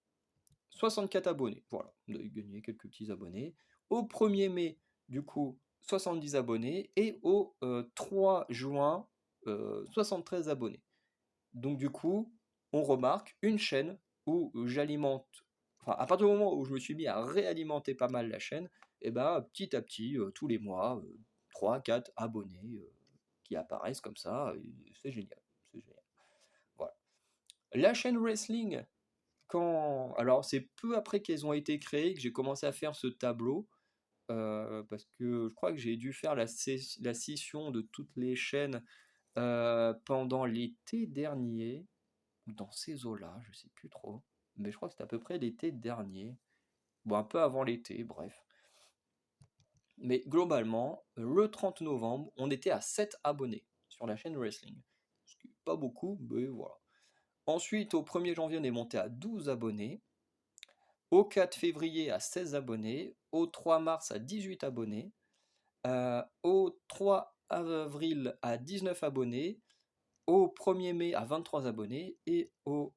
64 abonnés. Voilà, on a gagné quelques petits abonnés. Au 1er mai, du coup, 70 abonnés. Et au 3 juin, 73 abonnés. Donc du coup, on remarque une chaîne où j'alimente, enfin à partir du moment où je me suis mis à réalimenter pas mal la chaîne, et ben petit à petit, tous les mois, 3-4 abonnés qui apparaissent comme ça, et c'est génial, c'est génial. Voilà. La chaîne wrestling, alors c'est peu après qu'elles ont été créées que j'ai commencé à faire ce tableau, parce que je crois que j'ai dû faire la scission de toutes les chaînes pendant l'été dernier, ou dans ces eaux-là, je sais plus trop. Mais je crois que c'était à peu près l'été dernier. Bon, un peu avant l'été, bref. Mais globalement, le 30 novembre, on était à 7 abonnés sur la chaîne Wrestling. Ce qui n'est pas beaucoup, mais voilà. Ensuite, au 1er janvier, on est monté à 12 abonnés. Au 4 février, à 16 abonnés. Au 3 mars, à 18 abonnés. Au 3 avril, à 19 abonnés. Au 1er mai, à 23 abonnés. Et au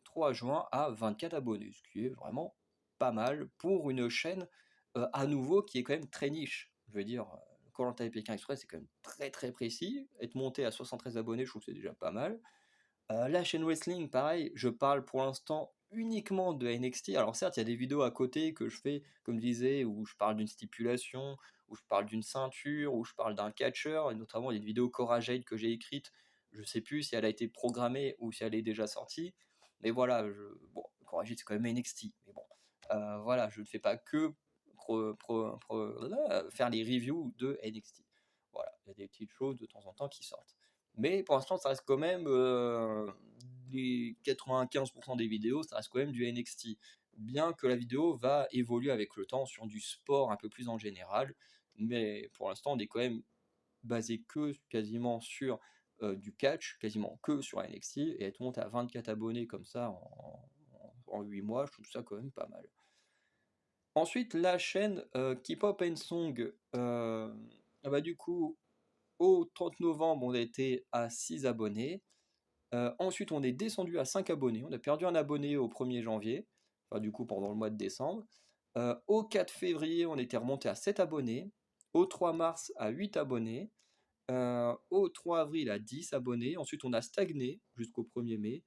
3 juin, à 24 abonnés. Ce qui est vraiment pas mal pour une chaîne à nouveau qui est quand même très niche. Je veux dire, Koh-Lanta et Pékin Express, c'est quand même très très précis. Être monté à 73 abonnés, je trouve que c'est déjà pas mal. La chaîne Wrestling, pareil, je parle pour l'instant uniquement de NXT. Alors certes, il y a des vidéos à côté que je fais, comme je disais, où je parle d'une stipulation, où je parle d'une ceinture, où je parle d'un catcheur, et notamment il y a une vidéo Cora Jade que j'ai écrite, je sais plus si elle a été programmée ou si elle est déjà sortie, mais voilà, bon, Cora Jade c'est quand même NXT, mais bon, voilà, je ne fais pas que faire les reviews de NXT. Voilà, il y a des petites choses de temps en temps qui sortent. Mais pour l'instant, ça reste quand même les 95% des vidéos, ça reste quand même du NXT. Bien que la vidéo va évoluer avec le temps sur du sport un peu plus en général, mais pour l'instant, on est quand même basé que quasiment sur du catch, quasiment que sur NXT, et être monté à 24 abonnés comme ça en 8 mois, je trouve ça quand même pas mal. Ensuite, la chaîne K-Pop and Song, bah, du coup, au 30 novembre, on était à 6 abonnés. Ensuite, on est descendu à 5 abonnés. On a perdu un abonné au 1er janvier, enfin du coup pendant le mois de décembre. Au 4 février, on était remonté à 7 abonnés. Au 3 mars, à 8 abonnés. Au 3 avril, à 10 abonnés. Ensuite, on a stagné jusqu'au 1er mai.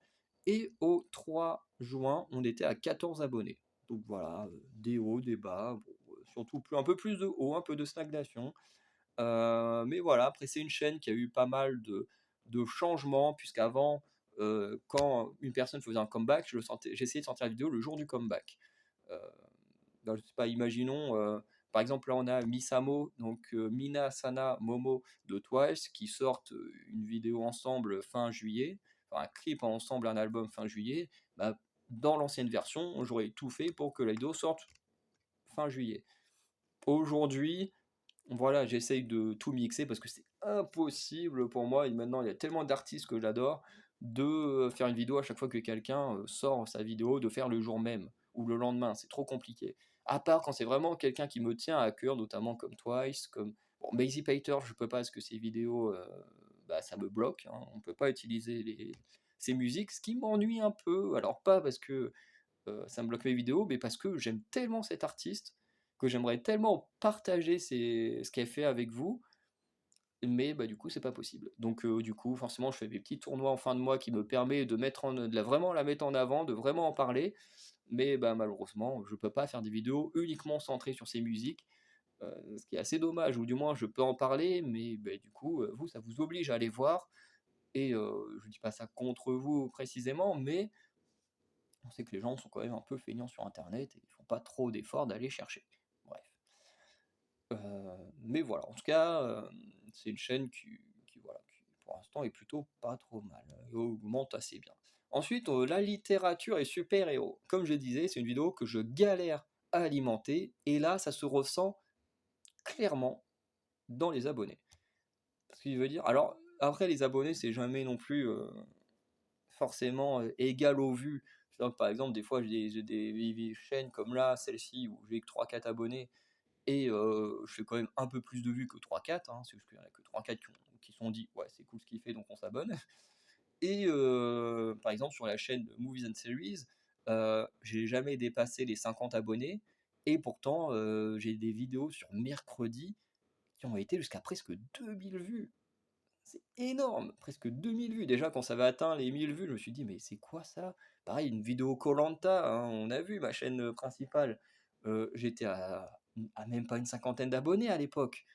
Et au 3 juin, on était à 14 abonnés. Donc voilà, des hauts, des bas, bon, surtout un peu plus de hauts, un peu de stagnation. Mais voilà, après c'est une chaîne qui a eu pas mal de changements, puisqu'avant, quand une personne faisait un comeback, j'essayais de sortir la vidéo le jour du comeback. Euh, je sais pas, imaginons, par exemple là on a Misamo, donc Mina, Sana, Momo de Twice, qui sortent une vidéo ensemble fin juillet, enfin un clip ensemble, un album fin juillet. Bah, dans l'ancienne version, j'aurais tout fait pour que la vidéo sorte fin juillet. Aujourd'hui, voilà, j'essaye de tout mixer parce que c'est impossible pour moi, et maintenant il y a tellement d'artistes que j'adore, de faire une vidéo à chaque fois que quelqu'un sort sa vidéo, de faire le jour même ou le lendemain, c'est trop compliqué. À part quand c'est vraiment quelqu'un qui me tient à cœur, notamment comme Twice, comme bon, Mazy Pater, je peux pas parce que ses vidéos, bah, ça me bloque, hein, on peut pas utiliser ses musiques, ce qui m'ennuie un peu, alors pas parce que ça me bloque mes vidéos, mais parce que j'aime tellement cet artiste que j'aimerais tellement partager ce qu'elle fait avec vous, mais bah, du coup c'est pas possible. Donc du coup forcément je fais des petits tournois en fin de mois qui me permet de vraiment la mettre en avant, de vraiment en parler, mais bah, malheureusement je peux pas faire des vidéos uniquement centrées sur ces musiques, ce qui est assez dommage, ou du moins je peux en parler, mais bah, du coup vous ça vous oblige à aller voir, et je dis pas ça contre vous précisément, mais on sait que les gens sont quand même un peu feignants sur internet et ils font pas trop d'efforts d'aller chercher. Bref. Mais voilà, en tout cas, c'est une chaîne voilà, qui pour l'instant est plutôt pas trop mal, et augmente assez bien. Ensuite, la littérature et super-héros. Comme je disais, c'est une vidéo que je galère à alimenter, et là, ça se ressent clairement dans les abonnés. Ce qui veut dire, alors, après, les abonnés, c'est jamais non plus forcément égal aux vues. Par exemple, des fois, j'ai des chaînes comme là, celle-ci, où j'ai que 3-4 abonnés, Et je fais quand même un peu plus de vues que 3-4, hein, c'est juste qu'il y en a que 3-4 qui se sont dit: «Ouais, c'est cool ce qu'il fait, donc on s'abonne». Et par exemple sur la chaîne Movies and Series, j'ai jamais dépassé les 50 abonnés et pourtant, j'ai des vidéos sur mercredi qui ont été jusqu'à presque 2000 vues. C'est énorme! Presque 2000 vues. Déjà quand ça avait atteint les 1000 vues, je me suis dit: «Mais c'est quoi ça?» Pareil, une vidéo koh, hein, on a vu ma chaîne, principale, j'étais à même pas une cinquantaine d'abonnés à l'époque.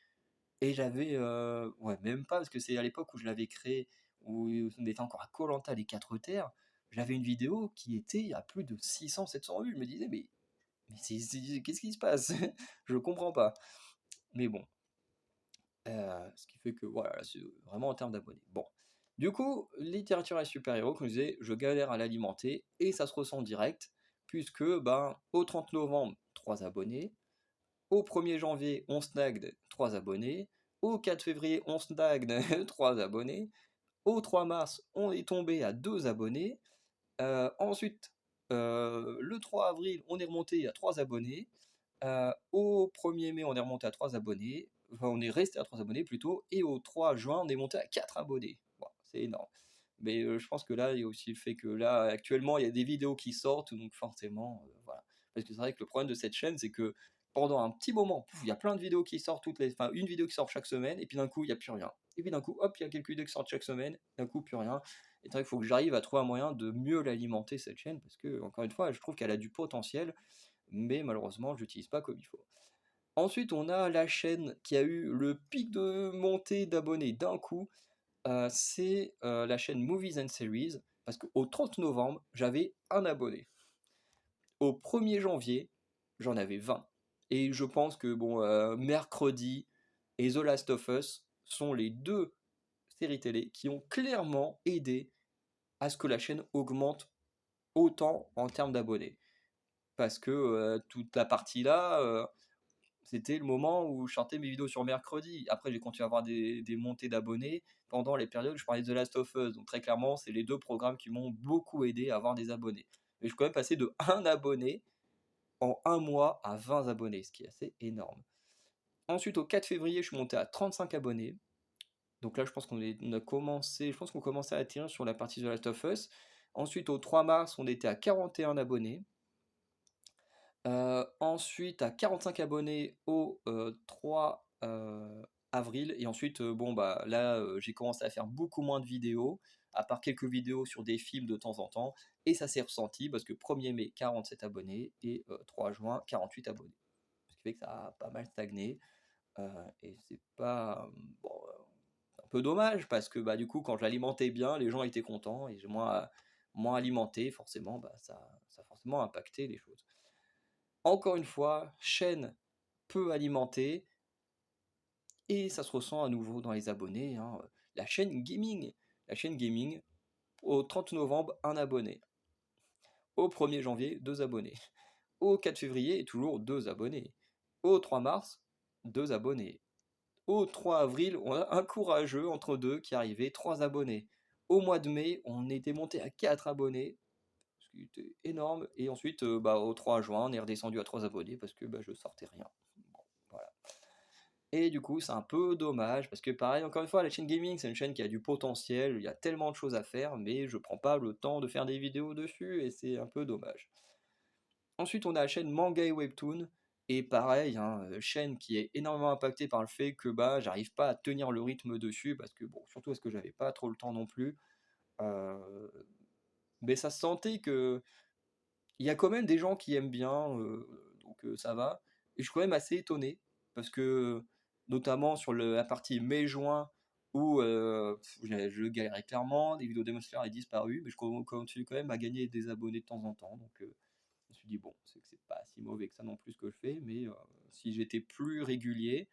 Et j'avais, ouais, même pas, parce que c'est à l'époque où je l'avais créé, où on était encore à koh les 4 terres. J'avais une vidéo qui était à plus de 600-700 vues. Je me disais: «Mais qu'est-ce qui se passe?» Je comprends pas. Mais bon, ce qui fait que voilà, c'est vraiment en termes d'abonnés. Bon, du coup, littérature et super-héros, comme je disais, je galère à l'alimenter et ça se ressent direct puisque, ben, au 30 novembre, 3 abonnés, au 1er janvier, on snagged 3 abonnés. Au 4 février, on snagged 3 abonnés. Au 3 mars, on est tombé à 2 abonnés. Ensuite, le 3 avril, on est remonté à 3 abonnés. Au 1er mai, on est remonté à 3 abonnés. Enfin, on est resté à 3 abonnés plutôt. Et au 3 juin, on est monté à 4 abonnés. Bon, c'est énorme. Mais je pense que là, il y a aussi le fait que là, actuellement, il y a des vidéos qui sortent, donc forcément, voilà. Parce que c'est vrai que le problème de cette chaîne, c'est que pendant un petit moment, pouf, il y a plein de vidéos qui sortent enfin, une vidéo qui sort chaque semaine, et puis d'un coup, il n'y a plus rien. Et puis d'un coup, hop, il y a quelques vidéos qui sortent chaque semaine, d'un coup, plus rien. Et c'est vrai qu'il faut que j'arrive à trouver un moyen de mieux l'alimenter, cette chaîne, parce que, encore une fois, je trouve qu'elle a du potentiel, mais malheureusement, je l'utilise pas comme il faut. Ensuite, on a la chaîne qui a eu le pic de montée d'abonnés d'un coup, c'est la chaîne Movies and Series, parce qu'au 30 novembre, j'avais un abonné. Au 1er janvier, j'en avais 20. Et je pense que bon, Mercredi et The Last of Us sont les deux séries télé qui ont clairement aidé à ce que la chaîne augmente autant en termes d'abonnés. Parce que toute la partie là, c'était le moment où je sortais mes vidéos sur mercredi. Après, j'ai continué à avoir des montées d'abonnés pendant les périodes où je parlais de The Last of Us. Donc très clairement, c'est les deux programmes qui m'ont beaucoup aidé à avoir des abonnés. Mais je suis quand même passé de 1 abonné en un mois à 20 abonnés, ce qui est assez énorme. Ensuite, au 4 février, je suis monté à 35 abonnés. Donc là, je pense on a commencé, je pense qu'on commençait à atterrir sur la partie The Last of Us. Ensuite, au 3 mars, on était à 41 abonnés. Ensuite, à 45 abonnés au 3 avril. Et ensuite, bon, bah là, j'ai commencé à faire beaucoup moins de vidéos, à part quelques vidéos sur des films de temps en temps. Et ça s'est ressenti parce que 1er mai, 47 abonnés et 3 juin, 48 abonnés. Ce qui fait que ça a pas mal stagné. Et c'est pas. Bon, un peu dommage parce que bah, du coup, quand je l'alimentais bien, les gens étaient contents. Et moins alimenté, forcément, bah, ça a forcément impacté les choses. Encore une fois, chaîne peu alimentée, et ça se ressent à nouveau dans les abonnés, hein. La chaîne gaming, au 30 novembre, un abonné. Au 1er janvier, 2 abonnés. Au 4 février, toujours 2 abonnés. Au 3 mars, 2 abonnés. Au 3 avril, on a un courageux entre deux qui arrivait, 3 abonnés. Au mois de mai, on était monté à 4 abonnés, ce qui était énorme. Et ensuite, bah, au 3 juin, on est redescendu à 3 abonnés parce que bah, je sortais rien. Bon, voilà. Et du coup, c'est un peu dommage parce que pareil, encore une fois, la chaîne gaming, c'est une chaîne qui a du potentiel, il y a tellement de choses à faire, mais je prends pas le temps de faire des vidéos dessus et c'est un peu dommage. Ensuite, on a la chaîne Manga et Webtoon, et pareil, hein, chaîne qui est énormément impactée par le fait que bah, j'arrive pas à tenir le rythme dessus parce que bon, surtout parce que j'avais pas trop le temps non plus. Euh, mais ça se sentait que il y a quand même des gens qui aiment bien, donc ça va. Et je suis quand même assez étonné, parce que, notamment sur la partie mai-juin, où je galérais clairement, des vidéos Demon Slayer est disparu, mais je continue quand même à gagner des abonnés de temps en temps. Donc je me suis dit, bon, c'est que c'est pas si mauvais que ça non plus ce que je fais, mais si j'étais plus régulier,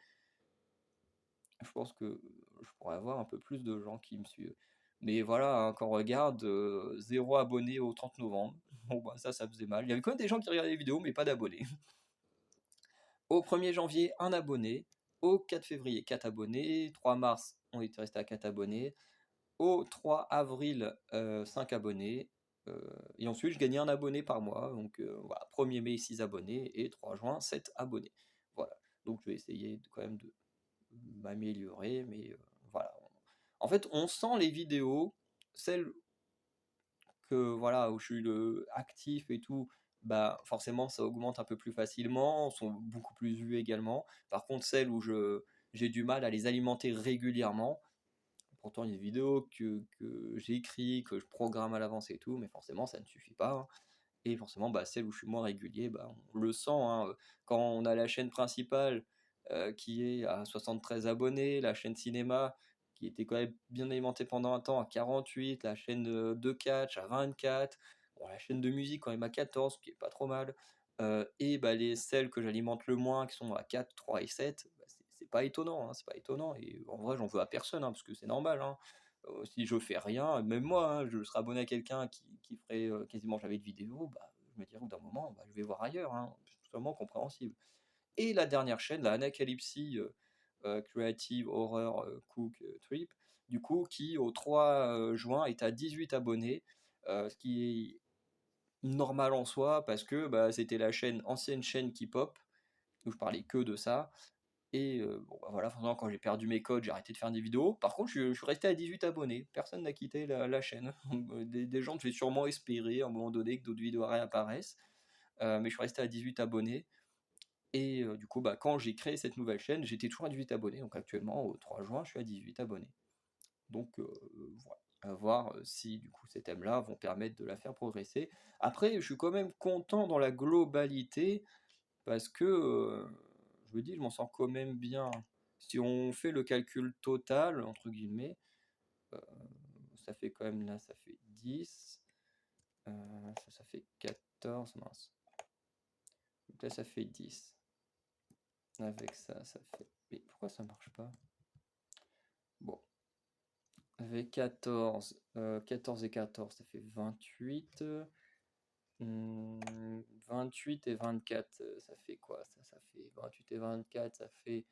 je pense que je pourrais avoir un peu plus de gens qui me suivent. Mais voilà, hein, quand on regarde, 0 abonné au 30 novembre, bon bah ça faisait mal. Il y avait quand même des gens qui regardaient les vidéos, mais pas d'abonnés. Au 1er janvier, un abonné. Au 4 février, 4 abonnés. 3 mars, on était resté à 4 abonnés. Au 3 avril, 5 abonnés. Et ensuite, je gagnais un abonné par mois. Donc voilà, 1er mai, 6 abonnés. Et 3 juin, 7 abonnés. Voilà. Donc je vais essayer quand même de m'améliorer, mais voilà. En fait, on sent les vidéos, celles que voilà, où je suis actif et tout, bah forcément ça augmente un peu plus facilement, sont beaucoup plus vues également. Par contre, celles où j'ai du mal à les alimenter régulièrement, pourtant il y a des vidéos que j'écris, que je programme à l'avance et tout, mais forcément ça ne suffit pas, hein. Et forcément, bah, celle où je suis moins régulier, bah, on le sent, hein, quand on a la chaîne principale qui est à 73 abonnés, la chaîne cinéma qui était quand même bien alimentée pendant un temps à 48, la chaîne de catch à 24, bon, la chaîne de musique quand même à 14, ce qui est pas trop mal, et bah, celles que j'alimente le moins, qui sont à 4, 3 et 7, bah, c'est pas étonnant, hein, c'est pas étonnant. Et en vrai, j'en veux à personne, hein, parce que c'est normal, hein. Si je fais rien, même moi, hein, je serais abonné à quelqu'un qui ferait quasiment jamais de vidéo, bah, je me dirais au bout d'un moment, bah, je vais voir ailleurs, hein, c'est totalement compréhensible. Et la dernière chaîne, la Anacalypsy Creative Horror Cook Trip, du coup, qui au 3 juin est à 18 abonnés, ce qui est normal en soi, parce que bah, c'était la ancienne chaîne K-pop, où je parlais que de ça. Et bon, bah, voilà, forcément, quand j'ai perdu mes codes, j'ai arrêté de faire des vidéos. Par contre, je suis resté à 18 abonnés. Personne n'a quitté la chaîne. Des gens devaient sûrement espérer à un moment donné que d'autres vidéos réapparaissent. Mais je suis resté à 18 abonnés. Et du coup, bah, quand j'ai créé cette nouvelle chaîne, j'étais toujours à 18 abonnés. Donc actuellement, au 3 juin, je suis à 18 abonnés. Donc voilà. À voir si du coup ces thèmes-là vont permettre de la faire progresser. Après, je suis quand même content dans la globalité parce que je me dis, je m'en sors quand même bien. Si on fait le calcul total, entre guillemets, euh, ça fait quand même là, ça fait 10, ça fait 14, mince. Donc là, ça fait 10. Avec ça fait. Mais pourquoi ça marche pas? Bon, avec 14, 14 et 14, ça fait 28. 28 et 24, ça fait quoi? Ça fait 28 et 24, ça fait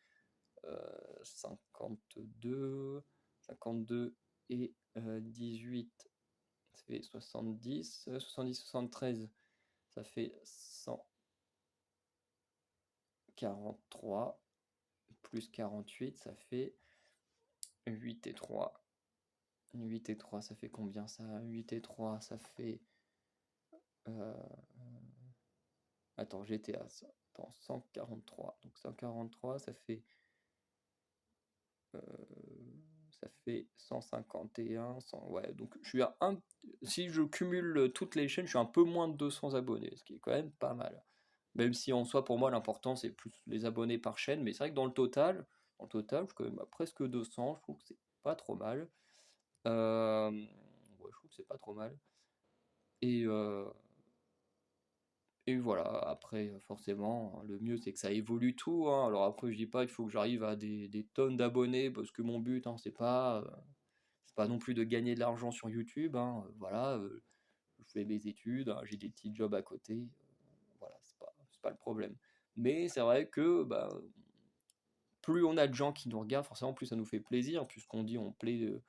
52, 52 et 18, ça fait 70, 70, 73, ça fait 143, plus 48, ça fait 8 et 3. 8 et 3, ça fait combien ça? 8 et 3, ça fait... euh, attends, j'étais à 143. Donc 143, euh, ça fait 151, 100, ouais, donc je suis à un, si je cumule toutes les chaînes, je suis un peu moins de 200 abonnés, ce qui est quand même pas mal. Même si en soi, pour moi, l'important, c'est plus les abonnés par chaîne, mais c'est vrai que je suis quand même à presque 200, je trouve que c'est pas trop mal. Ouais, je trouve que c'est pas trop mal. Et, euh, et voilà, après, forcément, hein, le mieux c'est que ça évolue tout, hein. Alors après, je dis pas qu'il faut que j'arrive à des tonnes d'abonnés, parce que mon but, hein, c'est pas non plus de gagner de l'argent sur YouTube, hein. Voilà, je fais mes études, hein, j'ai des petits jobs à côté, voilà, c'est pas le problème. Mais c'est vrai que bah, plus on a de gens qui nous regardent, forcément, plus ça nous fait plaisir, puisqu'on dit on plaît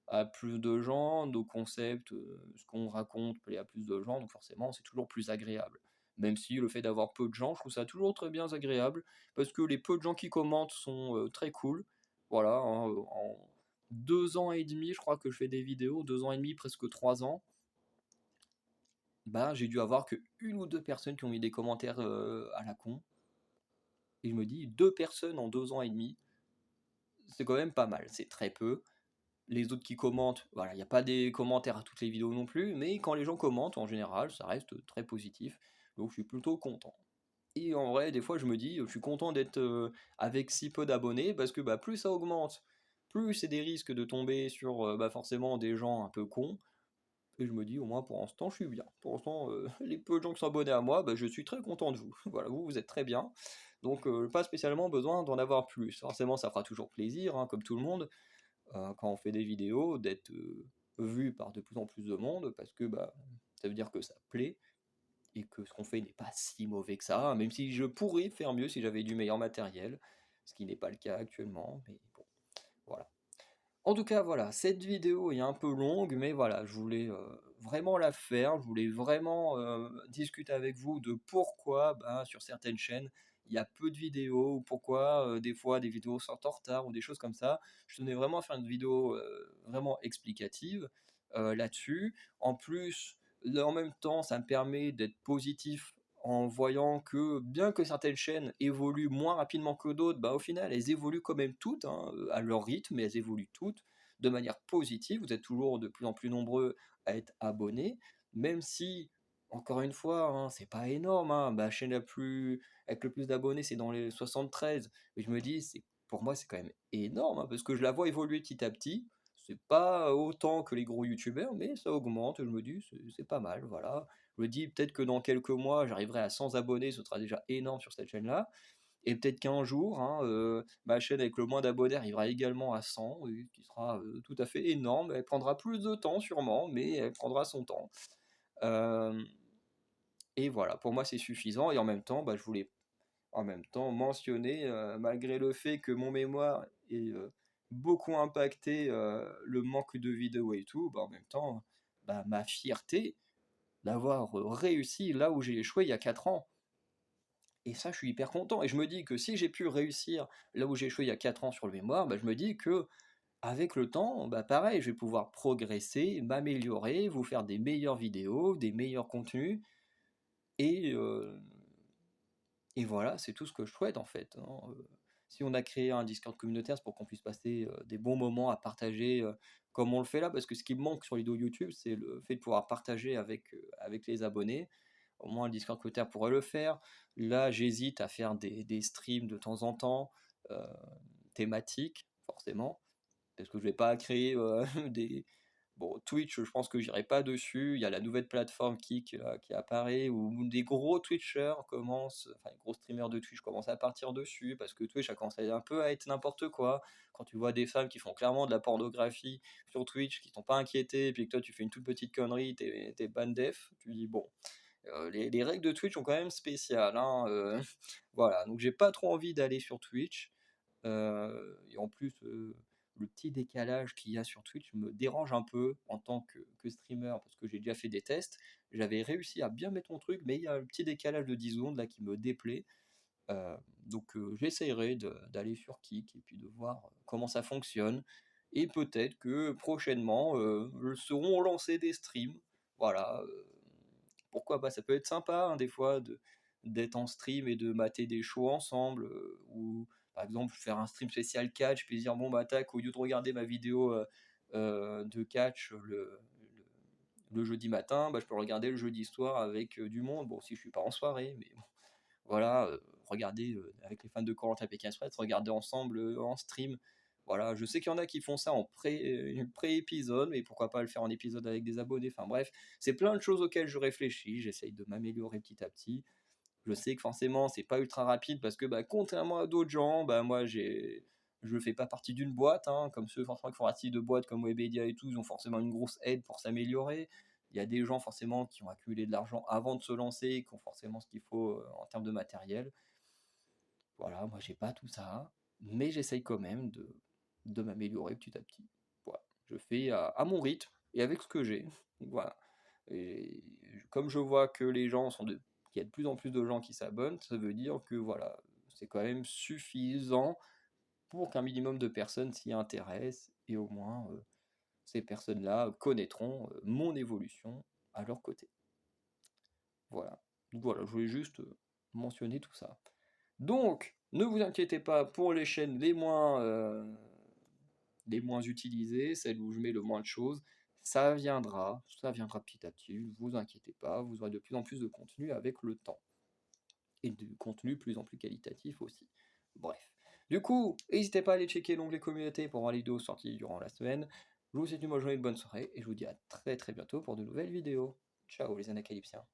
à plus de gens, nos concepts, ce qu'on raconte plaît à plus de gens, donc forcément c'est toujours plus agréable. Même si le fait d'avoir peu de gens, je trouve ça toujours très bien agréable, parce que les peu de gens qui commentent sont très cool. Voilà, hein, en 2 ans et demi, je crois que je fais des vidéos, 2 ans et demi, presque 3 ans, bah j'ai dû avoir que une ou deux personnes qui ont mis des commentaires à la con. Et je me dis, 2 personnes en 2 ans et demi, c'est quand même pas mal, c'est très peu. Les autres qui commentent, voilà, il n'y a pas des commentaires à toutes les vidéos non plus, mais quand les gens commentent, en général, ça reste très positif. Donc je suis plutôt content. Et en vrai, des fois, je me dis, je suis content d'être avec si peu d'abonnés, parce que bah, plus ça augmente, plus c'est des risques de tomber sur bah, forcément des gens un peu cons. Et je me dis, au moins pour l'instant, je suis bien. Pour l'instant, les peu de gens qui sont abonnés à moi, bah, je suis très content de vous. Voilà, vous êtes très bien. Donc, pas spécialement besoin d'en avoir plus. Forcément, ça fera toujours plaisir, hein, comme tout le monde, quand on fait des vidéos, d'être vu par de plus en plus de monde, parce que bah, ça veut dire que ça plaît, et que ce qu'on fait n'est pas si mauvais que ça, même si je pourrais faire mieux si j'avais du meilleur matériel, ce qui n'est pas le cas actuellement, mais bon, voilà. En tout cas, voilà, cette vidéo est un peu longue, mais voilà, je voulais vraiment la faire, je voulais vraiment discuter avec vous de pourquoi, bah, sur certaines chaînes, il y a peu de vidéos, ou pourquoi des fois des vidéos sortent en retard, ou des choses comme ça. Je tenais vraiment à faire une vidéo vraiment explicative là-dessus. En plus, là, en même temps, ça me permet d'être positif en voyant que bien que certaines chaînes évoluent moins rapidement que d'autres, bah, au final, elles évoluent quand même toutes, hein, à leur rythme, mais elles évoluent toutes de manière positive. Vous êtes toujours de plus en plus nombreux à être abonnés, même si, encore une fois, hein, c'est pas énorme, hein. Ma chaîne avec le plus d'abonnés, c'est dans les 73. Mais je me dis, pour moi, c'est quand même énorme, hein, parce que je la vois évoluer petit à petit. C'est pas autant que les gros youtubeurs, mais ça augmente. Je me dis, c'est pas mal, voilà. Je me dis, peut-être que dans quelques mois, j'arriverai à 100 abonnés, ce sera déjà énorme sur cette chaîne-là. Et peut-être qu'un jour, hein, ma chaîne avec le moins d'abonnés arrivera également à 100, et qui sera tout à fait énorme. Elle prendra plus de temps sûrement, mais elle prendra son temps. Euh, et voilà, pour moi c'est suffisant. Et en même temps, bah, je voulais en même temps mentionner, malgré le fait que mon mémoire est beaucoup impacté, le manque de vidéos et tout, bah, en même temps, bah, ma fierté d'avoir réussi là où j'ai échoué il y a 4 ans. Et ça, je suis hyper content. Et je me dis que si j'ai pu réussir là où j'ai échoué il y a 4 ans sur le mémoire, bah, je me dis que avec le temps, bah, pareil, je vais pouvoir progresser, m'améliorer, vous faire des meilleures vidéos, des meilleurs contenus. Et, euh, et voilà, c'est tout ce que je souhaite en fait, hein. Si on a créé un Discord communautaire, c'est pour qu'on puisse passer des bons moments à partager comme on le fait là, parce que ce qui me manque sur les vidéos YouTube, c'est le fait de pouvoir partager avec les abonnés. Au moins, le Discord communautaire pourrait le faire. Là, j'hésite à faire des streams de temps en temps, euh, thématiques, forcément, parce que je vais pas créer des. Bon, Twitch, je pense que j'irai pas dessus. Il y a la nouvelle plateforme Kick qui apparaît, où des gros Twitchers commencent, enfin, les gros streamers de Twitch commencent à partir dessus, parce que Twitch a commencé un peu à être n'importe quoi. Quand tu vois des femmes qui font clairement de la pornographie sur Twitch, qui sont pas inquiétées, et puis que toi tu fais une toute petite connerie, t'es ban def, tu dis bon. Les règles de Twitch sont quand même spéciales, hein, voilà, donc j'ai pas trop envie d'aller sur Twitch. Et en plus, le petit décalage qu'il y a sur Twitch me dérange un peu en tant que streamer, parce que j'ai déjà fait des tests. J'avais réussi à bien mettre mon truc, mais il y a un petit décalage de 10 secondes là qui me déplaît. Donc j'essaierai d'aller sur Kick et puis de voir comment ça fonctionne. Et peut-être que prochainement, seront lancés des streams. Voilà, pourquoi pas, ça peut être sympa, hein, des fois d'être en stream et de mater des shows ensemble, ou par exemple faire un stream spécial catch, puis dire bon bah tac, au lieu de regarder ma vidéo de catch le jeudi matin, bah, je peux regarder le jeudi soir avec du monde, bon si je suis pas en soirée, mais bon, voilà, regarder avec les fans de Koh-Lanta Pékin Express, regarder ensemble en stream. Voilà, je sais qu'il y en a qui font ça en pré-épisode, mais pourquoi pas le faire en épisode avec des abonnés. Enfin bref, c'est plein de choses auxquelles je réfléchis. J'essaye de m'améliorer petit à petit. Je sais que forcément, c'est pas ultra rapide parce que, bah, contrairement à d'autres gens, bah, moi, je fais pas partie d'une boîte, hein, comme ceux forcément qui font partie de boîtes comme Webedia et tout, ils ont forcément une grosse aide pour s'améliorer. Il y a des gens forcément qui ont accumulé de l'argent avant de se lancer, qui ont forcément ce qu'il faut en termes de matériel. Voilà, moi j'ai pas tout ça, mais j'essaye quand même de m'améliorer petit à petit. Voilà, je fais à mon rythme et avec ce que j'ai. Voilà. Et comme je vois que qu'il y a de plus en plus de gens qui s'abonnent, ça veut dire que voilà, c'est quand même suffisant pour qu'un minimum de personnes s'y intéressent, et au moins ces personnes-là connaîtront mon évolution à leur côté. Voilà. Donc voilà, je voulais juste mentionner tout ça. Donc, ne vous inquiétez pas pour les chaînes les moins utilisées, celles où je mets le moins de choses. Ça viendra petit à petit, ne vous inquiétez pas, vous aurez de plus en plus de contenu avec le temps. Et du contenu de plus en plus qualitatif aussi. Bref. Du coup, n'hésitez pas à aller checker l'onglet communauté pour voir les vidéos sorties durant la semaine. Je vous souhaite une bonne journée, une bonne soirée, et je vous dis à très très bientôt pour de nouvelles vidéos. Ciao les anacalypsiens.